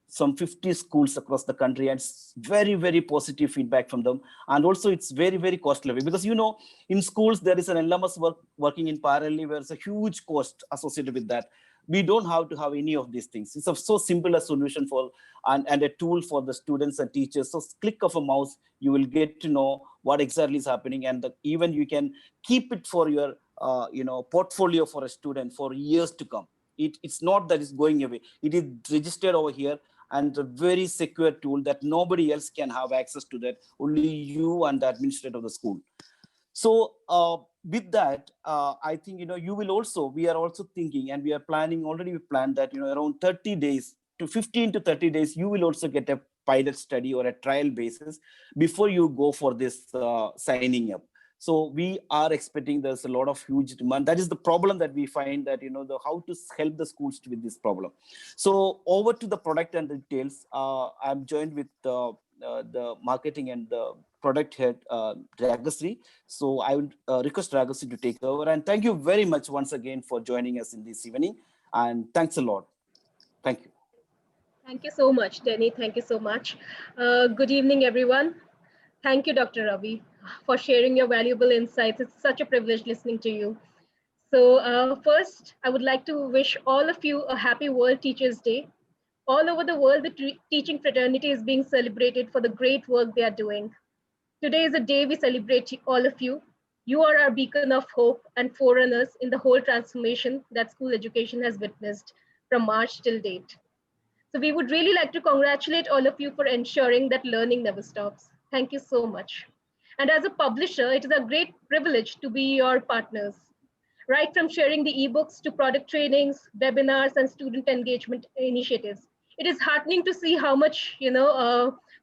some 50 schools across the country, and very, very positive feedback from them. And also it's very, very costly, because in schools there is an LMS working in parallel, where there's a huge cost associated with that. We don't have to have any of these things. It's so simple a solution for and a tool for the students and teachers. So click of a mouse, you will get to know what exactly is happening, and even you can keep it for your portfolio for a student for years to come. It's not that it's going away. It is registered over here, and a very secure tool that nobody else can have access to, that only you and the administrator of the school. So with that, I think, you will also, we are also thinking, and we are planning, already we planned that, around 30 days to 15 to 30 days, you will also get a pilot study or a trial basis before you go for this signing up. So we are expecting there's a lot of huge demand. That is the problem that we find, that, how to help the schools with this problem. So over to the product and details. I'm joined with the marketing and the product head, Ragasri. So I would request Ragasri to take over. And thank you very much once again for joining us in this evening. And thanks a lot. Thank you. Thank you so much, Denny. Thank you so much. Good evening, everyone. Thank you, Dr. Ravi, for sharing your valuable insights. It's such a privilege listening to you. So first, I would like to wish all of you a happy World Teachers' Day. All over the world, the teaching fraternity is being celebrated for the great work they are doing. Today is a day we celebrate all of you. You are our beacon of hope and forerunners in the whole transformation that school education has witnessed from March till date. So we would really like to congratulate all of you for ensuring that learning never stops. Thank you so much. And as a publisher, it is a great privilege to be your partners. Right from sharing the ebooks to product trainings, webinars, and student engagement initiatives. It is heartening to see how much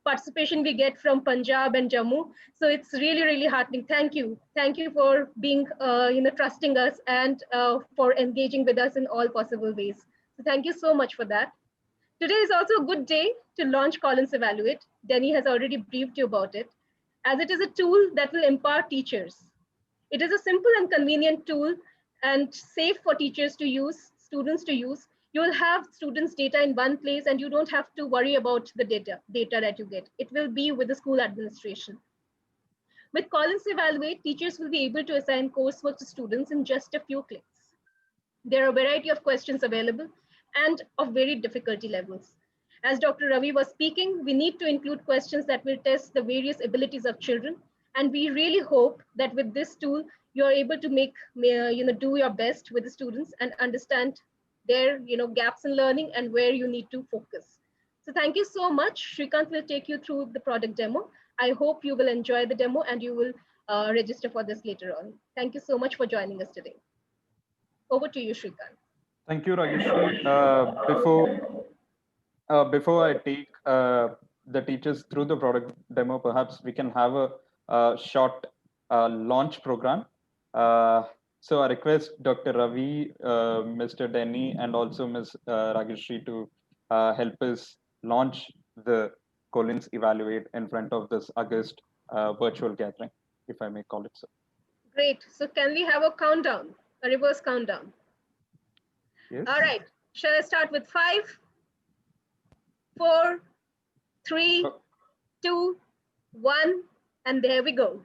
participation we get from Punjab and Jammu. So it's really, really heartening. Thank you. Thank you for being, trusting us and for engaging with us in all possible ways. So thank you so much for that. Today is also a good day to launch Collins Evaluate. Denny has already briefed you about it, as it is a tool that will empower teachers. It is a simple and convenient tool and safe for teachers to use, students to use. You will have students' data in one place, and you don't have to worry about the data that you get. It will be with the school administration. With Collins Evaluate, teachers will be able to assign coursework to students in just a few clicks. There are a variety of questions available and of varied difficulty levels. As Dr. Ravi was speaking, we need to include questions that will test the various abilities of children. And we really hope that with this tool, you're able to do your best with the students and understand their gaps in learning and where you need to focus. So thank you so much. Shrikant will take you through the product demo. I hope you will enjoy the demo and you will register for this later on. Thank you so much for joining us today. Over to you, Shrikant. Thank you, Rageshri. Before I take the teachers through the product demo, perhaps we can have a short launch program. So I request Dr. Ravi, Mr. Denny, and also Ms. Rageshri to help us launch the Collins Evaluate in front of this August virtual gathering, if I may call it so. Great. So can we have a countdown, a reverse countdown? Yes. All right. Shall I start with 5, 4, 3, 2, 1, and there we go.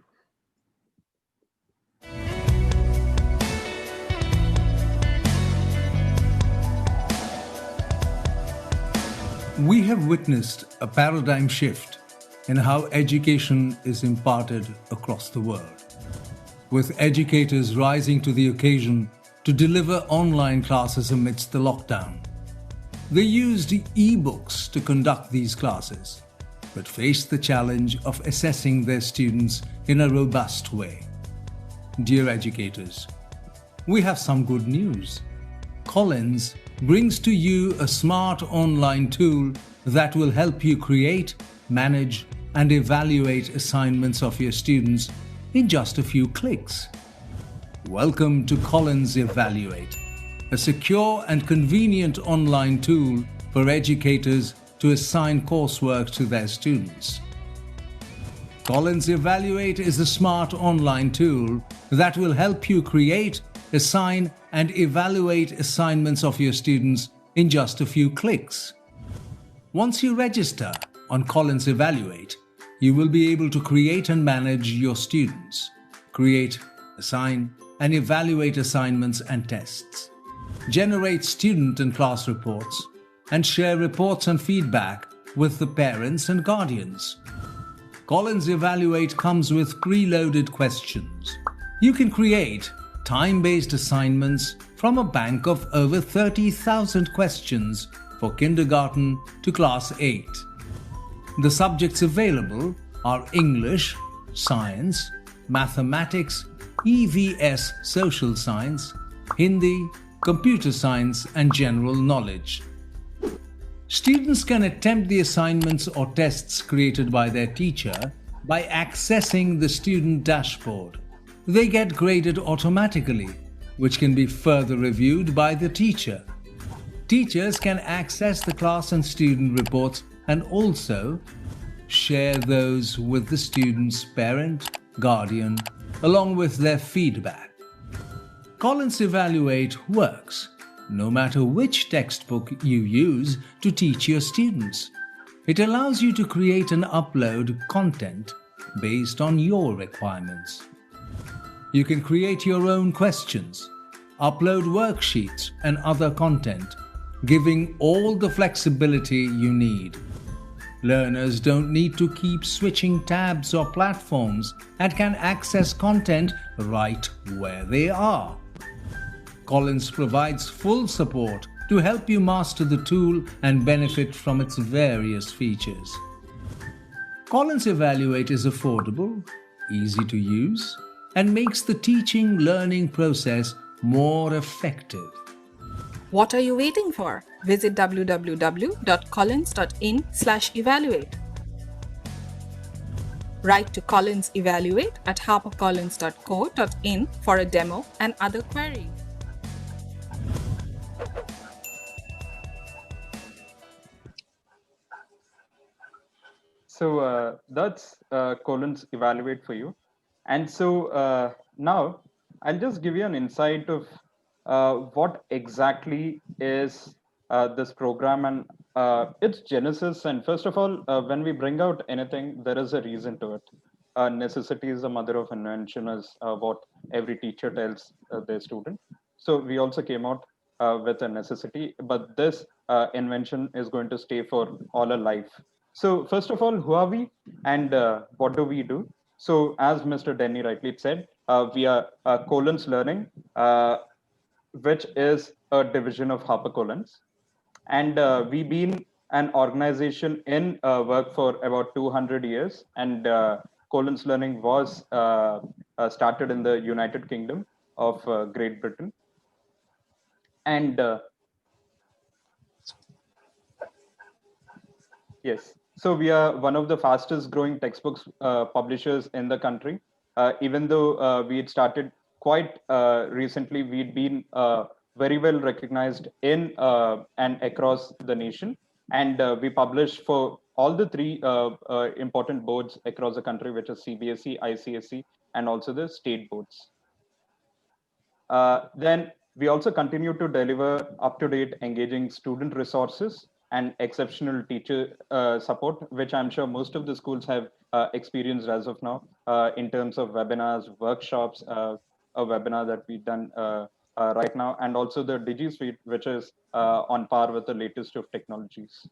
We have witnessed a paradigm shift in how education is imparted across the world, with educators rising to the occasion to deliver online classes amidst the lockdown. They used e-books to conduct these classes, but faced the challenge of assessing their students in a robust way. Dear educators, we have some good news. Collins brings to you a smart online tool that will help you create, manage, and evaluate assignments of your students in just a few clicks. Welcome to Collins Evaluate, a secure and convenient online tool for educators to assign coursework to their students. Collins Evaluate is a smart online tool that will help you create, assign, and evaluate assignments of your students in just a few clicks. Once you register on Collins Evaluate, you will be able to create and manage your students, create, assign, and evaluate assignments and tests, generate student and class reports, and share reports and feedback with the parents and guardians. Collins Evaluate comes with preloaded questions. You can create time-based assignments from a bank of over 30,000 questions for kindergarten to class 8. The subjects available are English, Science, Mathematics, EVS Social Science, Hindi, Computer Science, and General Knowledge. Students can attempt the assignments or tests created by their teacher by accessing the student dashboard. They get graded automatically, which can be further reviewed by the teacher. Teachers can access the class and student reports and also share those with the student's parent, guardian, along with their feedback. Collins Evaluate works no matter which textbook you use to teach your students. It allows you to create and upload content based on your requirements. You can create your own questions, upload worksheets and other content, giving all the flexibility you need. Learners don't need to keep switching tabs or platforms and can access content right where they are. Collins provides full support to help you master the tool and benefit from its various features. Collins Evaluate is affordable, easy to use, and makes the teaching learning process more effective. What are you waiting for? Visit www.collins.in/evaluate. Write to Collins Evaluate at harpercollins.co.in for a demo and other queries. So that's Collins Evaluate for you. And so now I'll just give you an insight of what exactly is this program and its genesis. And first of all, when we bring out anything, there is a reason to it. Necessity is the mother of invention, is what every teacher tells their student. So we also came out with a necessity, but this invention is going to stay for all our life. So first of all, who are we and what do we do? So as Mr. Denny rightly said, we are Collins Learning, which is a division of HarperCollins. And we've been an organization in work for about 200 years. And Collins Learning was started in the United Kingdom of Great Britain. And yes, so we are one of the fastest growing textbooks publishers in the country. Even though we had started quite recently, we'd been very well recognized in and across the nation. And we publish for all the three important boards across the country, which is CBSE, ICSE, and also the state boards. Then we also continue to deliver up-to-date, engaging student resources and exceptional teacher support, which I'm sure most of the schools have experienced as of now in terms of webinars, workshops, a webinar that we've done right now, and also the Digi Suite, which is on par with the latest of technologies.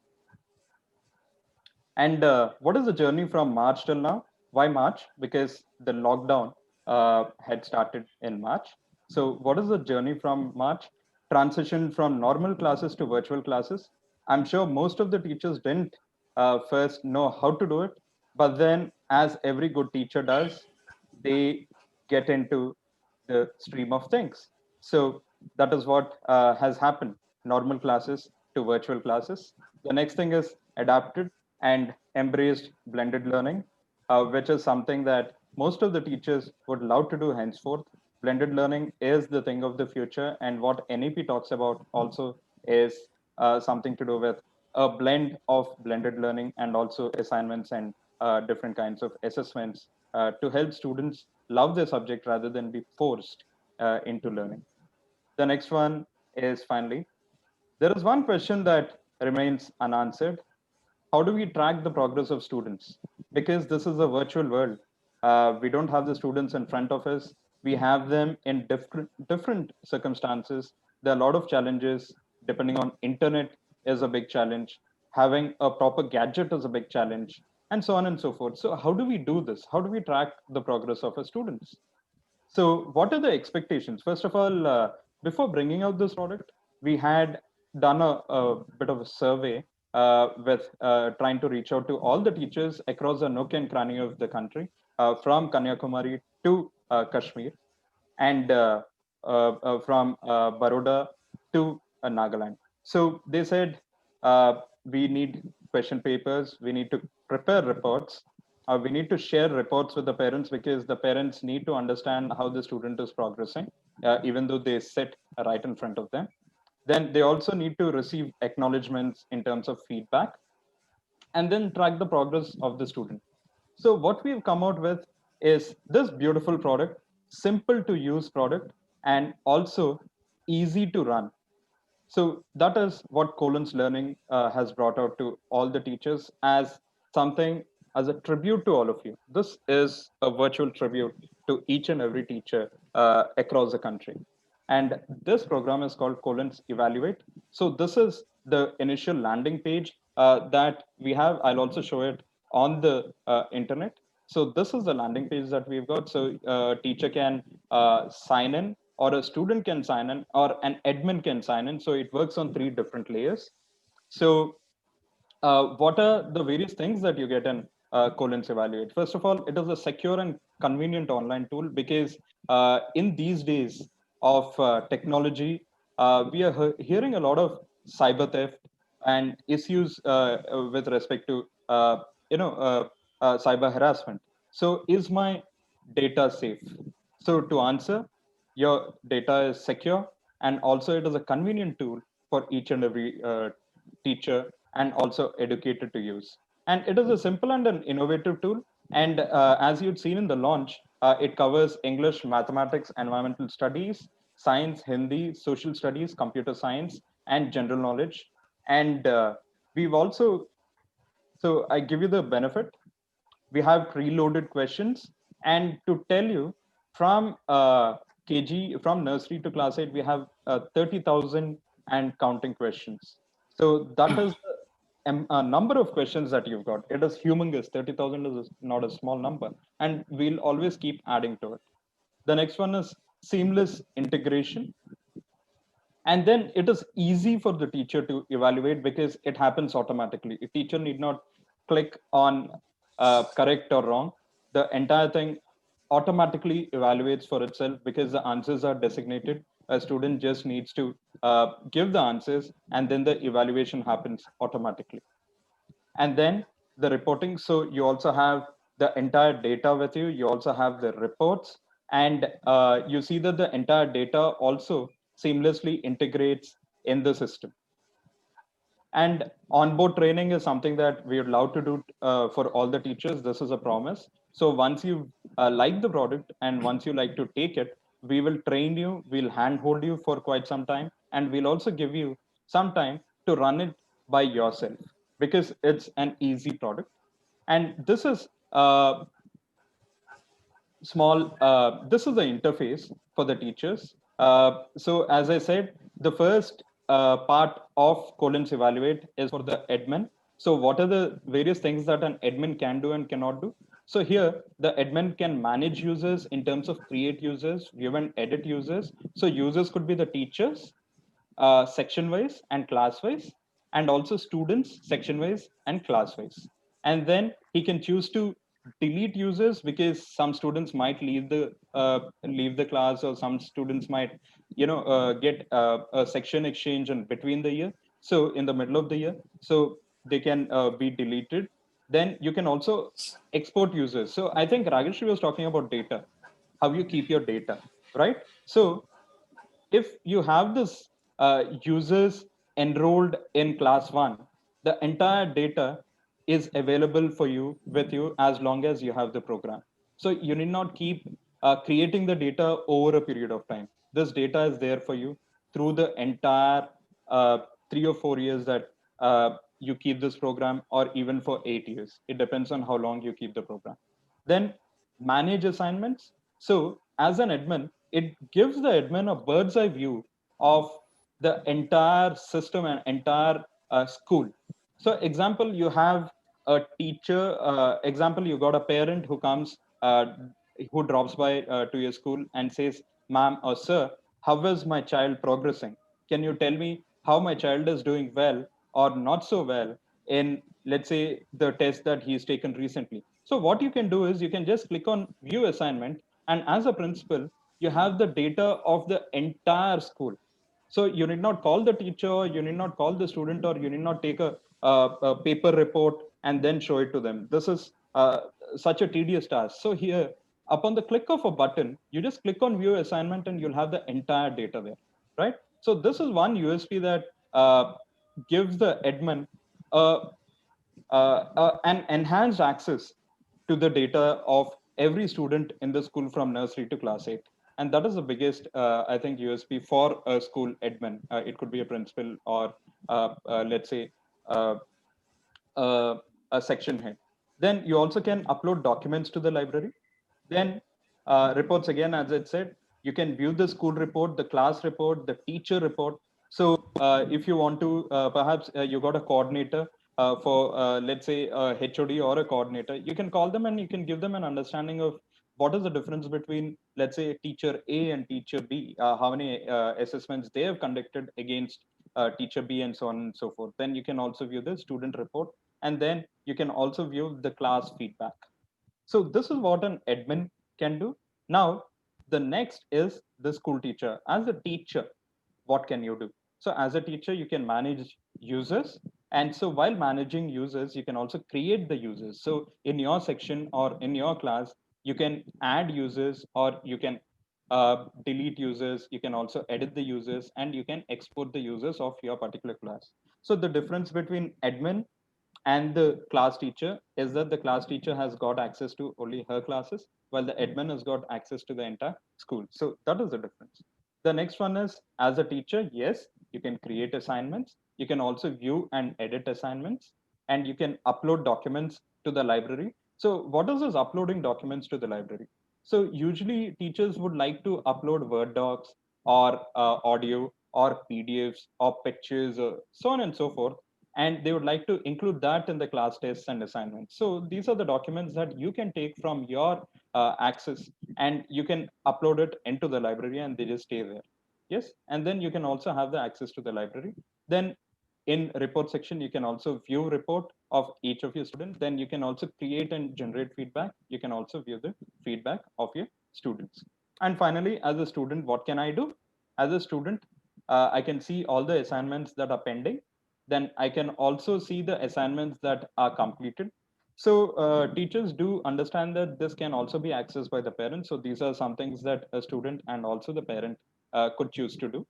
And what is the journey from March till now? Why March? Because the lockdown had started in March. So what is the journey from March? Transition from normal classes to virtual classes. I'm sure most of the teachers didn't first know how to do it, but then as every good teacher does, they get into the stream of things. So that is what has happened, normal classes to virtual classes. The next thing is adapted and embraced blended learning, which is something that most of the teachers would love to do henceforth. Blended learning is the thing of the future. And what NEP talks about also is something to do with a blend of blended learning and also assignments and different kinds of assessments to help students love their subject rather than be forced into learning. The next one is finally, there is one question that remains unanswered. How do we track the progress of students? Because this is a virtual world. We don't have the students in front of us. We have them in different circumstances. There are a lot of challenges. Depending on internet is a big challenge. Having a proper gadget is a big challenge, and so on and so forth. So how do we do this? How do we track the progress of our students? So, what are the expectations? First of all, before bringing out this product, we had done a bit of a survey with trying to reach out to all the teachers across the nook and cranny of the country, from Kanyakumari to Kashmir, and from Baroda to Nagaland. So they said we need question papers, we need to prepare reports, we need to share reports with the parents because the parents need to understand how the student is progressing, even though they sit right in front of them. Then they also need to receive acknowledgements in terms of feedback and then track the progress of the student. So what we've come out with is this beautiful product, simple to use product, and also easy to run. So that is what Colon's Learning has brought out to all the teachers as something, as a tribute to all of you. This is a virtual tribute to each and every teacher across the country. And this program is called Colon's Evaluate. So this is the initial landing page that we have. I'll also show it on the internet. So this is the landing page that we've got. So teacher can sign in, or a student can sign in, or an admin can sign in. So it works on 3 different layers. So what are the various things that you get in Colons Evaluate? First of all, it is a secure and convenient online tool because in these days of technology, we are hearing a lot of cyber theft and issues with respect to cyber harassment. So, is my data safe? So, to answer, your data is secure, and also it is a convenient tool for each and every teacher and also educated to use. And it is a simple and an innovative tool. And as you'd seen in the launch, it covers English, mathematics, environmental studies, science, Hindi, social studies, computer science, and general knowledge. And we've also, so I give you the benefit. We have preloaded questions. And to tell you, from KG, from nursery to class 8, we have 30,000 and counting questions. So that is a number of questions that you've got. It is humongous. 30,000 is not a small number. And we'll always keep adding to it. The next one is seamless integration. And then it is easy for the teacher to evaluate because it happens automatically. A teacher need not click on correct or wrong. The entire thing automatically evaluates for itself because the answers are designated. A student just needs to give the answers, and then the evaluation happens automatically. And then the reporting, so you also have the entire data with you, you also have the reports, and you see that the entire data also seamlessly integrates in the system. And onboard training is something that we would love to do for all the teachers. This is a promise. So once you like the product and once you like to take it, we will train you, we'll handhold you for quite some time, and we'll also give you some time to run it by yourself because it's an easy product. And this is this is the interface for the teachers. So as I said, the first part of Collins Evaluate is for the admin. So what are the various things that an admin can do and cannot do? So here, the admin can manage users in terms of create users, view and edit users. So users could be the teachers, section wise and class wise, and also students section wise and class wise. And then he can choose to delete users because some students might leave the class, or some students might get a section exchange in between the year, so in the middle of the year, so they can be deleted. Then you can also export users. So I think Ragesh was talking about data, how you keep your data, right? So if you have this users enrolled in class 1, the entire data is available for you with you as long as you have the program. So you need not keep creating the data over a period of time. This data is there for you through the entire 3 or 4 years that you keep this program, or even for 8 years. It depends on how long you keep the program. Then manage assignments. So as an admin, it gives the admin a bird's eye view of the entire system and entire school. So example, you have a teacher, example, you got a parent who comes, who drops by to your school and says, ma'am or sir, how is my child progressing? Can you tell me how my child is doing well or not so well in, let's say, the test that he's taken recently? So what you can do is you can just click on view assignment, and as a principal, you have the data of the entire school. So you need not call the teacher, you need not call the student, or you need not take a paper report and then show it to them. This is such a tedious task. So here, upon the click of a button, you just click on view assignment and you'll have the entire data there, right? So this is one USP that gives the admin an enhanced access to the data of every student in the school from nursery to class 8. And that is the biggest, I think, USP for a school admin. It could be a principal or, let's say, uh, uh, a section head. Then you also can upload documents to the library. Then reports, again, as I said, you can view the school report, the class report, the teacher report. So if you want to, perhaps you got a coordinator for, let's say, a HOD or a coordinator, you can call them and you can give them an understanding of what is the difference between, let's say, teacher A and teacher B, how many assessments they have conducted against teacher B, and so on and so forth. Then you can also view the student report, and then you can also view the class feedback. So this is what an admin can do. Now, the next is the school teacher. As a teacher, what can you do? So as a teacher, you can manage users. And so while managing users, you can also create the users. So in your section or in your class, you can add users, or you can delete users. You can also edit the users, and you can export the users of your particular class. So the difference between admin and the class teacher is that the class teacher has got access to only her classes, while the admin has got access to the entire school. So that is the difference. The next one is, as a teacher, yes, you can create assignments, you can also view and edit assignments, and you can upload documents to the library. So what is this uploading documents to the library? So usually teachers would like to upload word docs, or audio, or PDFs, or pictures, or so on and so forth, and they would like to include that in the class tests and assignments. So these are the documents that you can take from your access, and you can upload it into the library, and they just stay there. Yes, and then you can also have the access to the library. Then in report section, you can also view report of each of your students. Then you can also create and generate feedback. You can also view the feedback of your students. And finally, as a student, what can I do? As a student, I can see all the assignments that are pending. Then I can also see the assignments that are completed. So teachers do understand that this can also be accessed by the parents. So these are some things that a student and also the parent could choose to do.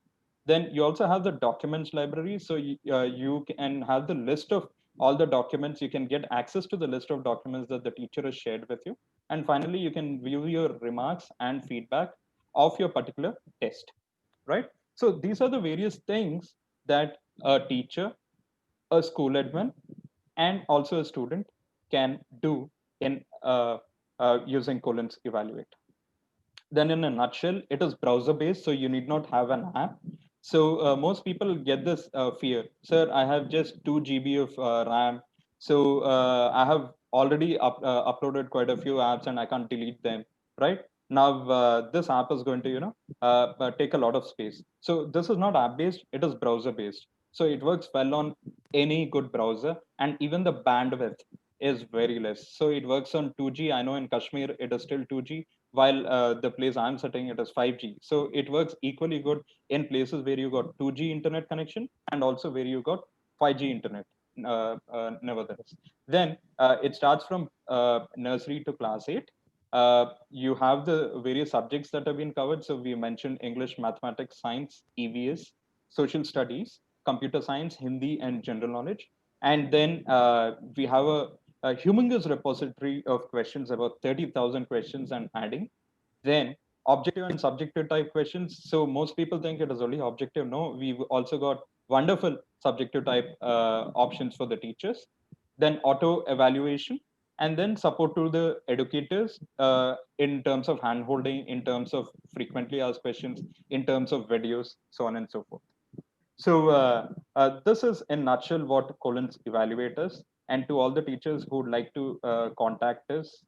Then you also have the documents library. So you can have the list of all the documents. You can get access to the list of documents that the teacher has shared with you. And finally, you can view your remarks and feedback of your particular test, right? So these are the various things that a teacher, a school admin, and also a student can do in using Collins Evaluate. Then in a nutshell, it is browser based, so you need not have an app. So most people get this fear, sir, I have just 2 GB of RAM. So I have already uploaded quite a few apps and I can't delete them, right? Now this app is going to, take a lot of space. So this is not app based, it is browser based. So it works well on any good browser, and even the bandwidth is very less. So it works on 2G. I know in Kashmir it is still 2G, while the place I'm sitting, it is 5G. So it works equally good in places where you got 2G internet connection, and also where you got 5G internet. Nevertheless, then it starts from nursery to class 8. You have the various subjects that have been covered. So we mentioned English, mathematics, science, EVS, social studies, computer science, Hindi, and general knowledge. And then we have a humongous repository of questions, about 30,000 questions and adding. Then objective and subjective type questions. So most people think it is only objective. No, we've also got wonderful subjective type options for the teachers. Then auto evaluation, and then support to the educators in terms of hand holding, in terms of frequently asked questions, in terms of videos, so on and so forth. So this is in nutshell what Collins evaluators. And to all the teachers who would like to contact us,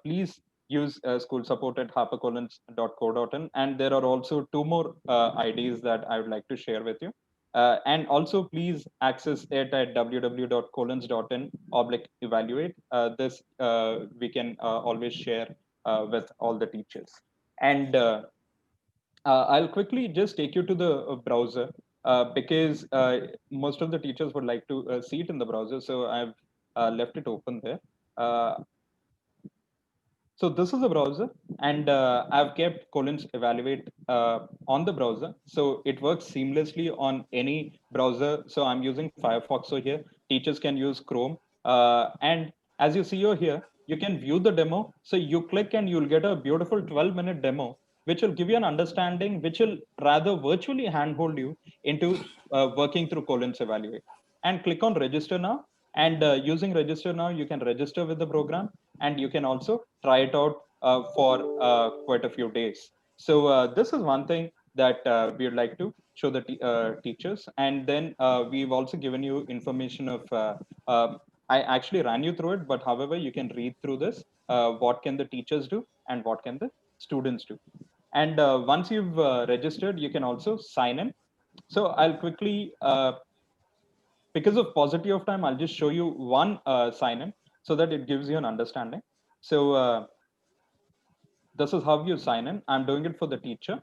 please use school support at harpercollins.co.in. And there are also two more IDs that I would like to share with you. And also please access it at www.collins.in/evaluate. This we can always share with all the teachers. And I'll quickly just take you to the browser because most of the teachers would like to see it in the browser. So I've left it open there. So this is a browser, and I've kept Collins Evaluate on the browser. So it works seamlessly on any browser. So I'm using Firefox over here. Teachers can use Chrome. And as you see over here, you can view the demo. So you click and you'll get a beautiful 12-minute demo, which will give you an understanding, which will rather virtually handhold you into working through Collins Evaluate. And click on register now. And using register now, you can register with the program, and you can also try it out for quite a few days. So this is one thing that we would like to show the teachers. And then we've also given you information of, I actually ran you through it, but however, you can read through this, what can the teachers do and what can the students do. And once you've registered, you can also sign in. So I'll quickly, because of paucity of time, I'll just show you one sign in so that it gives you an understanding. So this is how you sign in. I'm doing it for the teacher.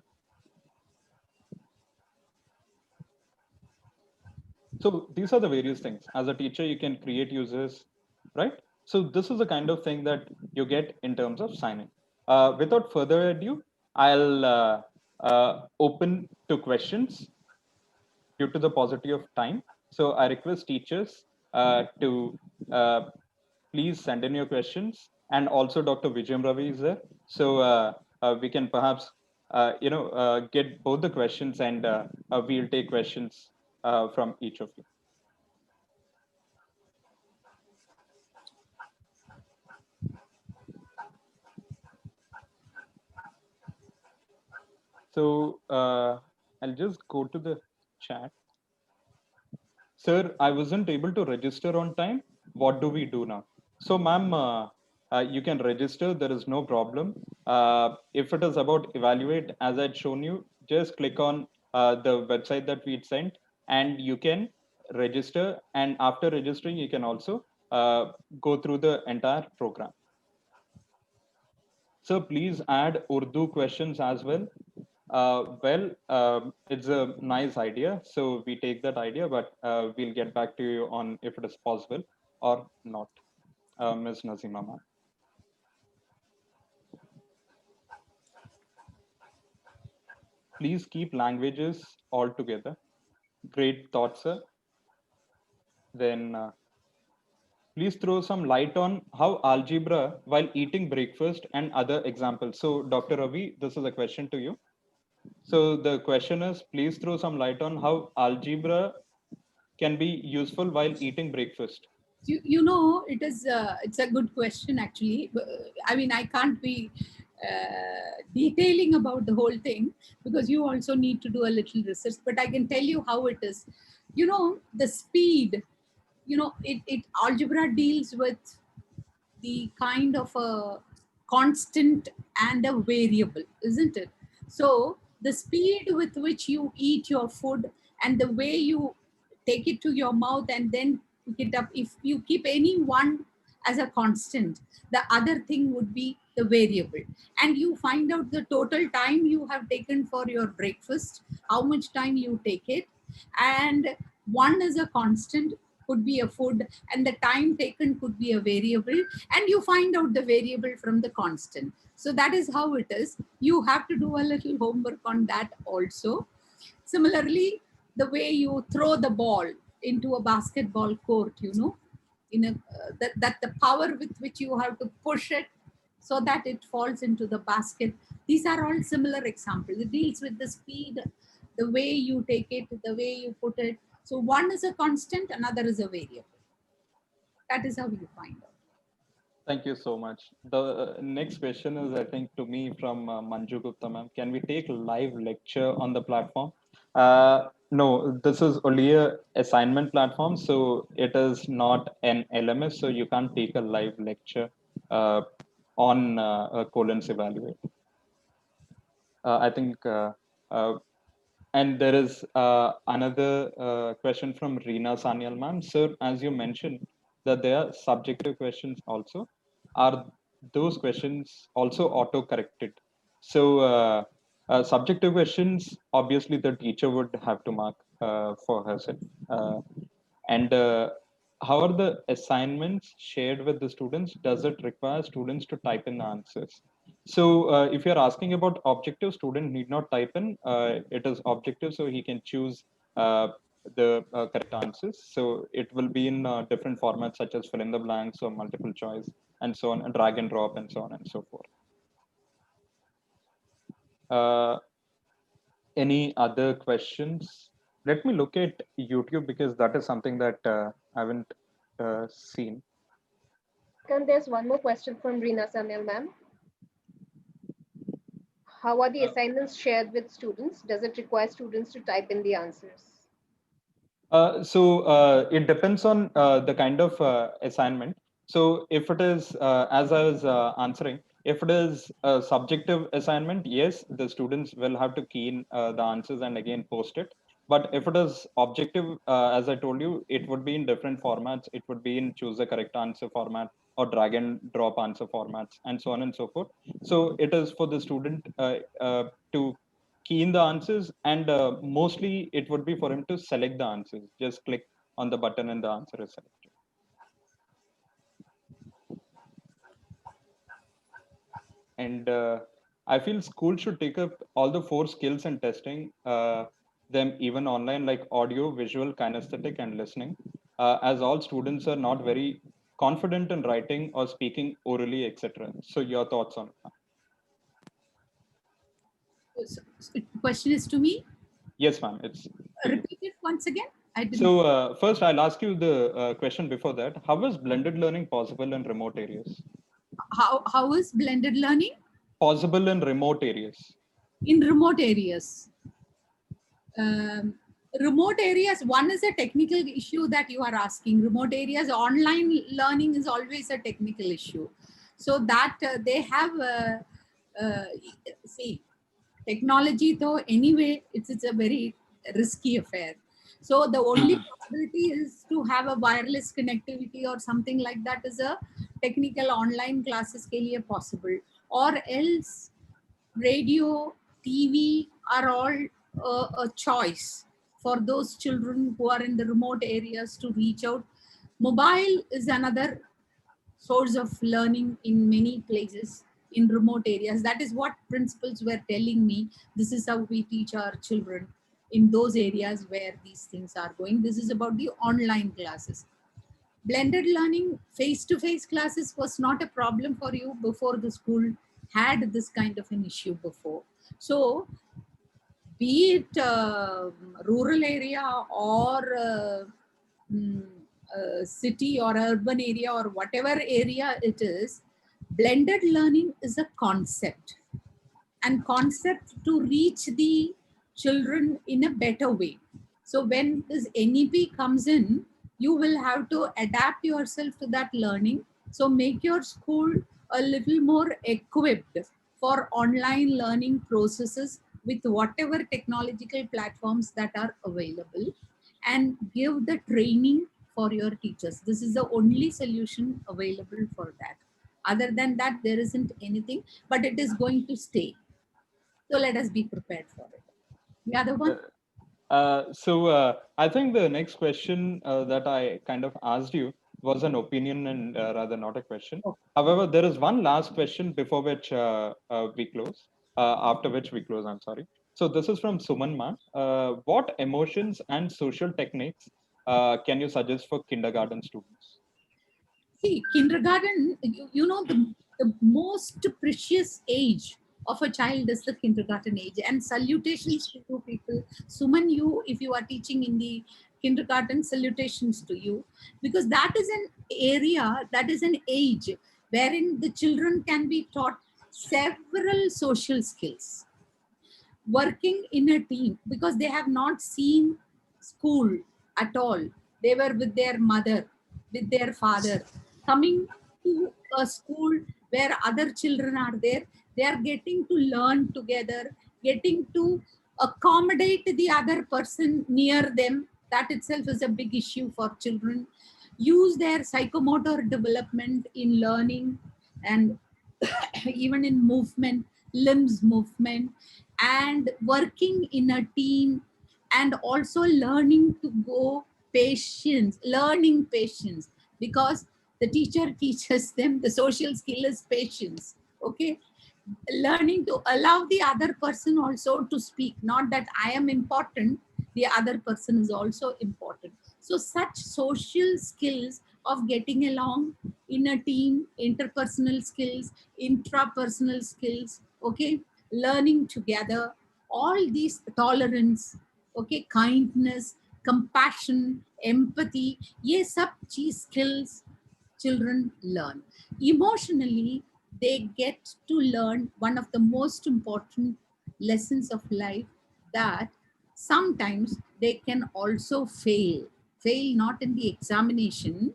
So these are the various things. As a teacher, you can create users, right? So this is the kind of thing that you get in terms of signing. Without further ado, I'll open to questions due to the paucity of time. So I request teachers to please send in your questions. And also Dr. Vijayam Ravi is there. So we can perhaps, get both the questions, and we'll take questions from each of you. So I'll just go to the chat. Sir, I wasn't able to register on time. What do we do now? So, ma'am, you can register. There is no problem. If it is about evaluate, as I'd shown you, just click on the website that we'd sent, and you can register. And after registering, you can also go through the entire program. So please add Urdu questions as well. It's a nice idea. So we take that idea, but we'll get back to you on if it is possible or not. Ms. Nazima ma'am. Please keep languages all together. Great thoughts, sir. Then please throw some light on how algebra while eating breakfast and other examples. So Dr. Ravi, this is a question to you. So the question is, please throw some light on how algebra can be useful while eating breakfast. You know, it's a good question actually. I mean, I can't be detailing about the whole thing because you also need to do a little research, but I can tell you how it is. You know, the speed, you know, it algebra deals with the kind of a constant and a variable, isn't it? So the speed with which you eat your food and the way you take it to your mouth and then pick it up, if you keep any one as a constant, the other thing would be the variable. And you find out the total time you have taken for your breakfast, how much time you take it, and one is a constant, could be a food, and the time taken could be a variable, and you find out the variable from the constant. So that is how it is. You have to do a little homework on that also. Similarly, the way you throw the ball, into a basketball court, you know, in a that the power with which you have to push it so that it falls into the basket. These are all similar examples. It deals with the speed, the way you take it, the way you put it. So one is a constant, another is a variable. That is how you find out. Thank you so much. The next question is, I think, to me from Manju Gupta, ma'am. Can we take live lecture on the platform? No, this is only a assignment platform, so it is not an LMS, so you can't take a live lecture on a Colons Evaluate. I think and there is another question from Reena Sanyal, ma'am. Sir, as you mentioned, that there are subjective questions also. Are those questions also auto-corrected? So, subjective questions, obviously, the teacher would have to mark for herself. And how are the assignments shared with the students? Does it require students to type in the answers? So if you're asking about objective, student need not type in. It is objective, so he can choose the correct answers. So it will be in different formats such as fill in the blanks or multiple choice and so on, and drag and drop and so on and so forth. Any other questions? Let me look at YouTube because that is something that I haven't seen. And there's one more question from Reena Samel, ma'am. How are the assignments shared with students? Does it require students to type in the answers? So it depends on the kind of assignment. So if it is, as I was answering, if it is a subjective assignment, yes, the students will have to key in the answers and again post it. But if it is objective, as I told you, it would be in different formats. It would be in choose the correct answer format or drag and drop answer formats and so on and so forth. So it is for the student to key in the answers, and mostly it would be for him to select the answers. Just click on the button and the answer is selected. And I feel school should take up all the 4 skills and testing them even online, like audio, visual, kinesthetic, and listening, as all students are not very confident in writing or speaking orally, etc. So your thoughts on that? So, question is to me. Yes, ma'am. It's Repeat it once again. I didn't. So first, I'll ask you the question before that. How is blended learning possible in remote areas? How is blended learning? Possible in remote areas. In remote areas. Remote areas, one is a technical issue that you are asking. Remote areas, online learning is always a technical issue. So that they have, see, technology though anyway, it's a very risky affair. So the only possibility is to have a wireless connectivity or something like that is a technical online classes ke liye possible. Or else radio, TV are all a choice for those children who are in the remote areas to reach out. Mobile is another source of learning in many places in remote areas. That is what principals were telling me. This is how we teach our children in those areas where these things are going. This is about the online classes. Blended learning, face-to-face classes was not a problem for you before the school had this kind of an issue before. So be it rural area or city or urban area or whatever area it is, blended learning is a concept, and concept to reach the children in a better way. So when this NEP comes in, you will have to adapt yourself to that learning. So make your school a little more equipped for online learning processes with whatever technological platforms that are available, and give the training for your teachers. This is the only solution available for that. Other than that, there isn't anything, but it is going to stay. So let us be prepared for it. The other one? So I think the next question that I kind of asked you was an opinion and rather not a question. Okay. However, there is one last question before which we close, after which we close, I'm sorry. So this is from Suman Ma. What emotions and social techniques can you suggest for kindergarten students? See, kindergarten, you know, the most precious age of a child is the kindergarten age. And salutations to you people. Suman, you, if you are teaching in the kindergarten, salutations to you. Because that is an area, that is an age wherein the children can be taught several social skills, working in a team, because they have not seen school at all. They were with their mother, with their father, coming to a school where other children are there. They are getting to learn together, getting to accommodate the other person near them. That itself is a big issue for children. Use their psychomotor development in learning, and even in movement, limbs movement, and working in a team, and also learning to go patience, learning patience, because the teacher teaches them the social skill is patience. Okay, learning to allow the other person also to speak, not that I am important, the other person is also important. So such social skills of getting along in a team, interpersonal skills, intrapersonal skills, okay, learning together, all these, tolerance, okay, kindness, compassion, empathy, ये सब चीज skills children learn. Emotionally, they get to learn one of the most important lessons of life, that sometimes they can also fail. Fail not in the examination,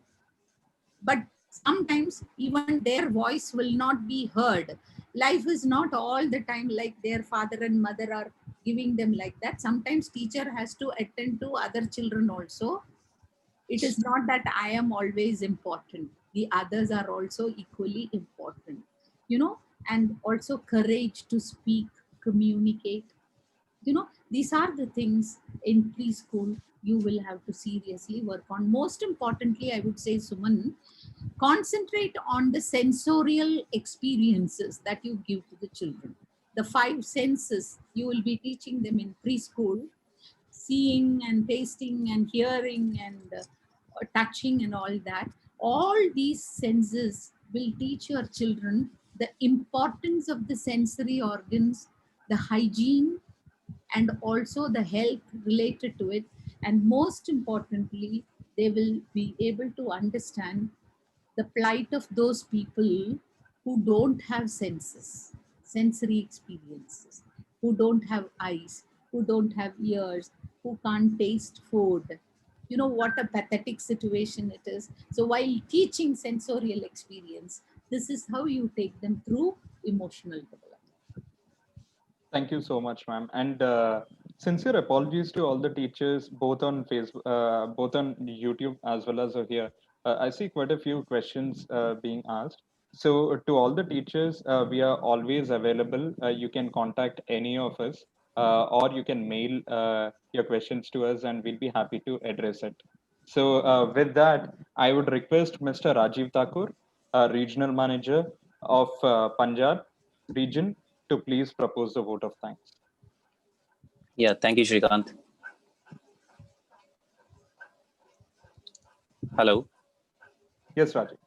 but sometimes even their voice will not be heard. Life is not all the time like their father and mother are giving them like that. Sometimes teacher has to attend to other children also. It is not that I am always important, the others are also equally important, you know. And also courage to speak, communicate, you know, these are the things in preschool you will have to seriously work on. Most importantly, I would say, Suman, concentrate on the sensorial experiences that you give to the children. The five senses you will be teaching them in preschool: seeing and tasting and hearing and touching and all that. All these senses will teach your children the importance of the sensory organs, the hygiene, and also the health related to it. And most importantly, they will be able to understand the plight of those people who don't have senses, sensory experiences, who don't have eyes, who don't have ears, who can't taste food. You know what a pathetic situation it is. So while teaching sensorial experience, this is how you take them through emotional development. Thank you so much, ma'am. And sincere apologies to all the teachers, both on Facebook, both on YouTube as well as here. I see quite a few questions being asked. So, to all the teachers, we are always available. You can contact any of us, or you can mail your questions to us, and we'll be happy to address it. So, with that, I would request Mr. Rajiv Thakur, Regional Manager of Punjab region, to please propose the vote of thanks. Yeah, thank you, Shrikant. Hello. Yes, Rajiv.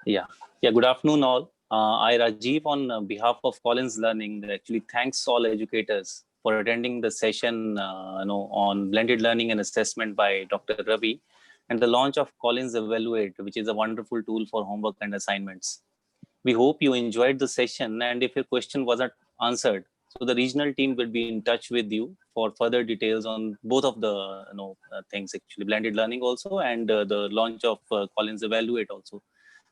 Yeah. Good afternoon, all. I, Rajiv, on behalf of Collins Learning, actually thanks all educators for attending the session on blended learning and assessment by Dr. Ravi, and the launch of Collins Evaluate, which is a wonderful tool for homework and assignments. We hope you enjoyed the session, and if your question wasn't answered, so the regional team will be in touch with you for further details on both of the things, actually blended learning also, and the launch of Collins Evaluate also.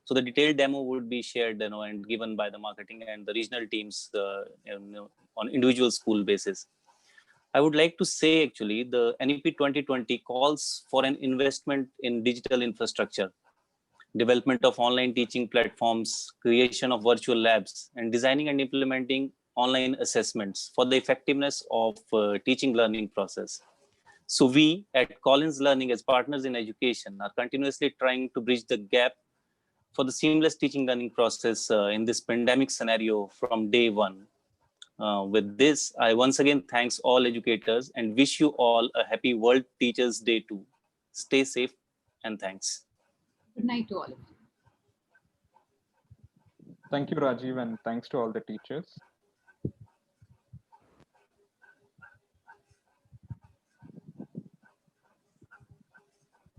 So the detailed demo would be shared, and given by the marketing and the regional teams on individual school basis. I would like to say, actually, the NEP 2020 calls for an investment in digital infrastructure, development of online teaching platforms, creation of virtual labs, and designing and implementing online assessments for the effectiveness of teaching learning process. So we at Collins Learning, as partners in education, are continuously trying to bridge the gap for the seamless teaching learning process in this pandemic scenario from day one. With this, I once again thanks all educators and wish you all a happy World Teachers Day too. Stay safe and thanks. Good night to all of you. Thank you, Rajiv, and thanks to all the teachers.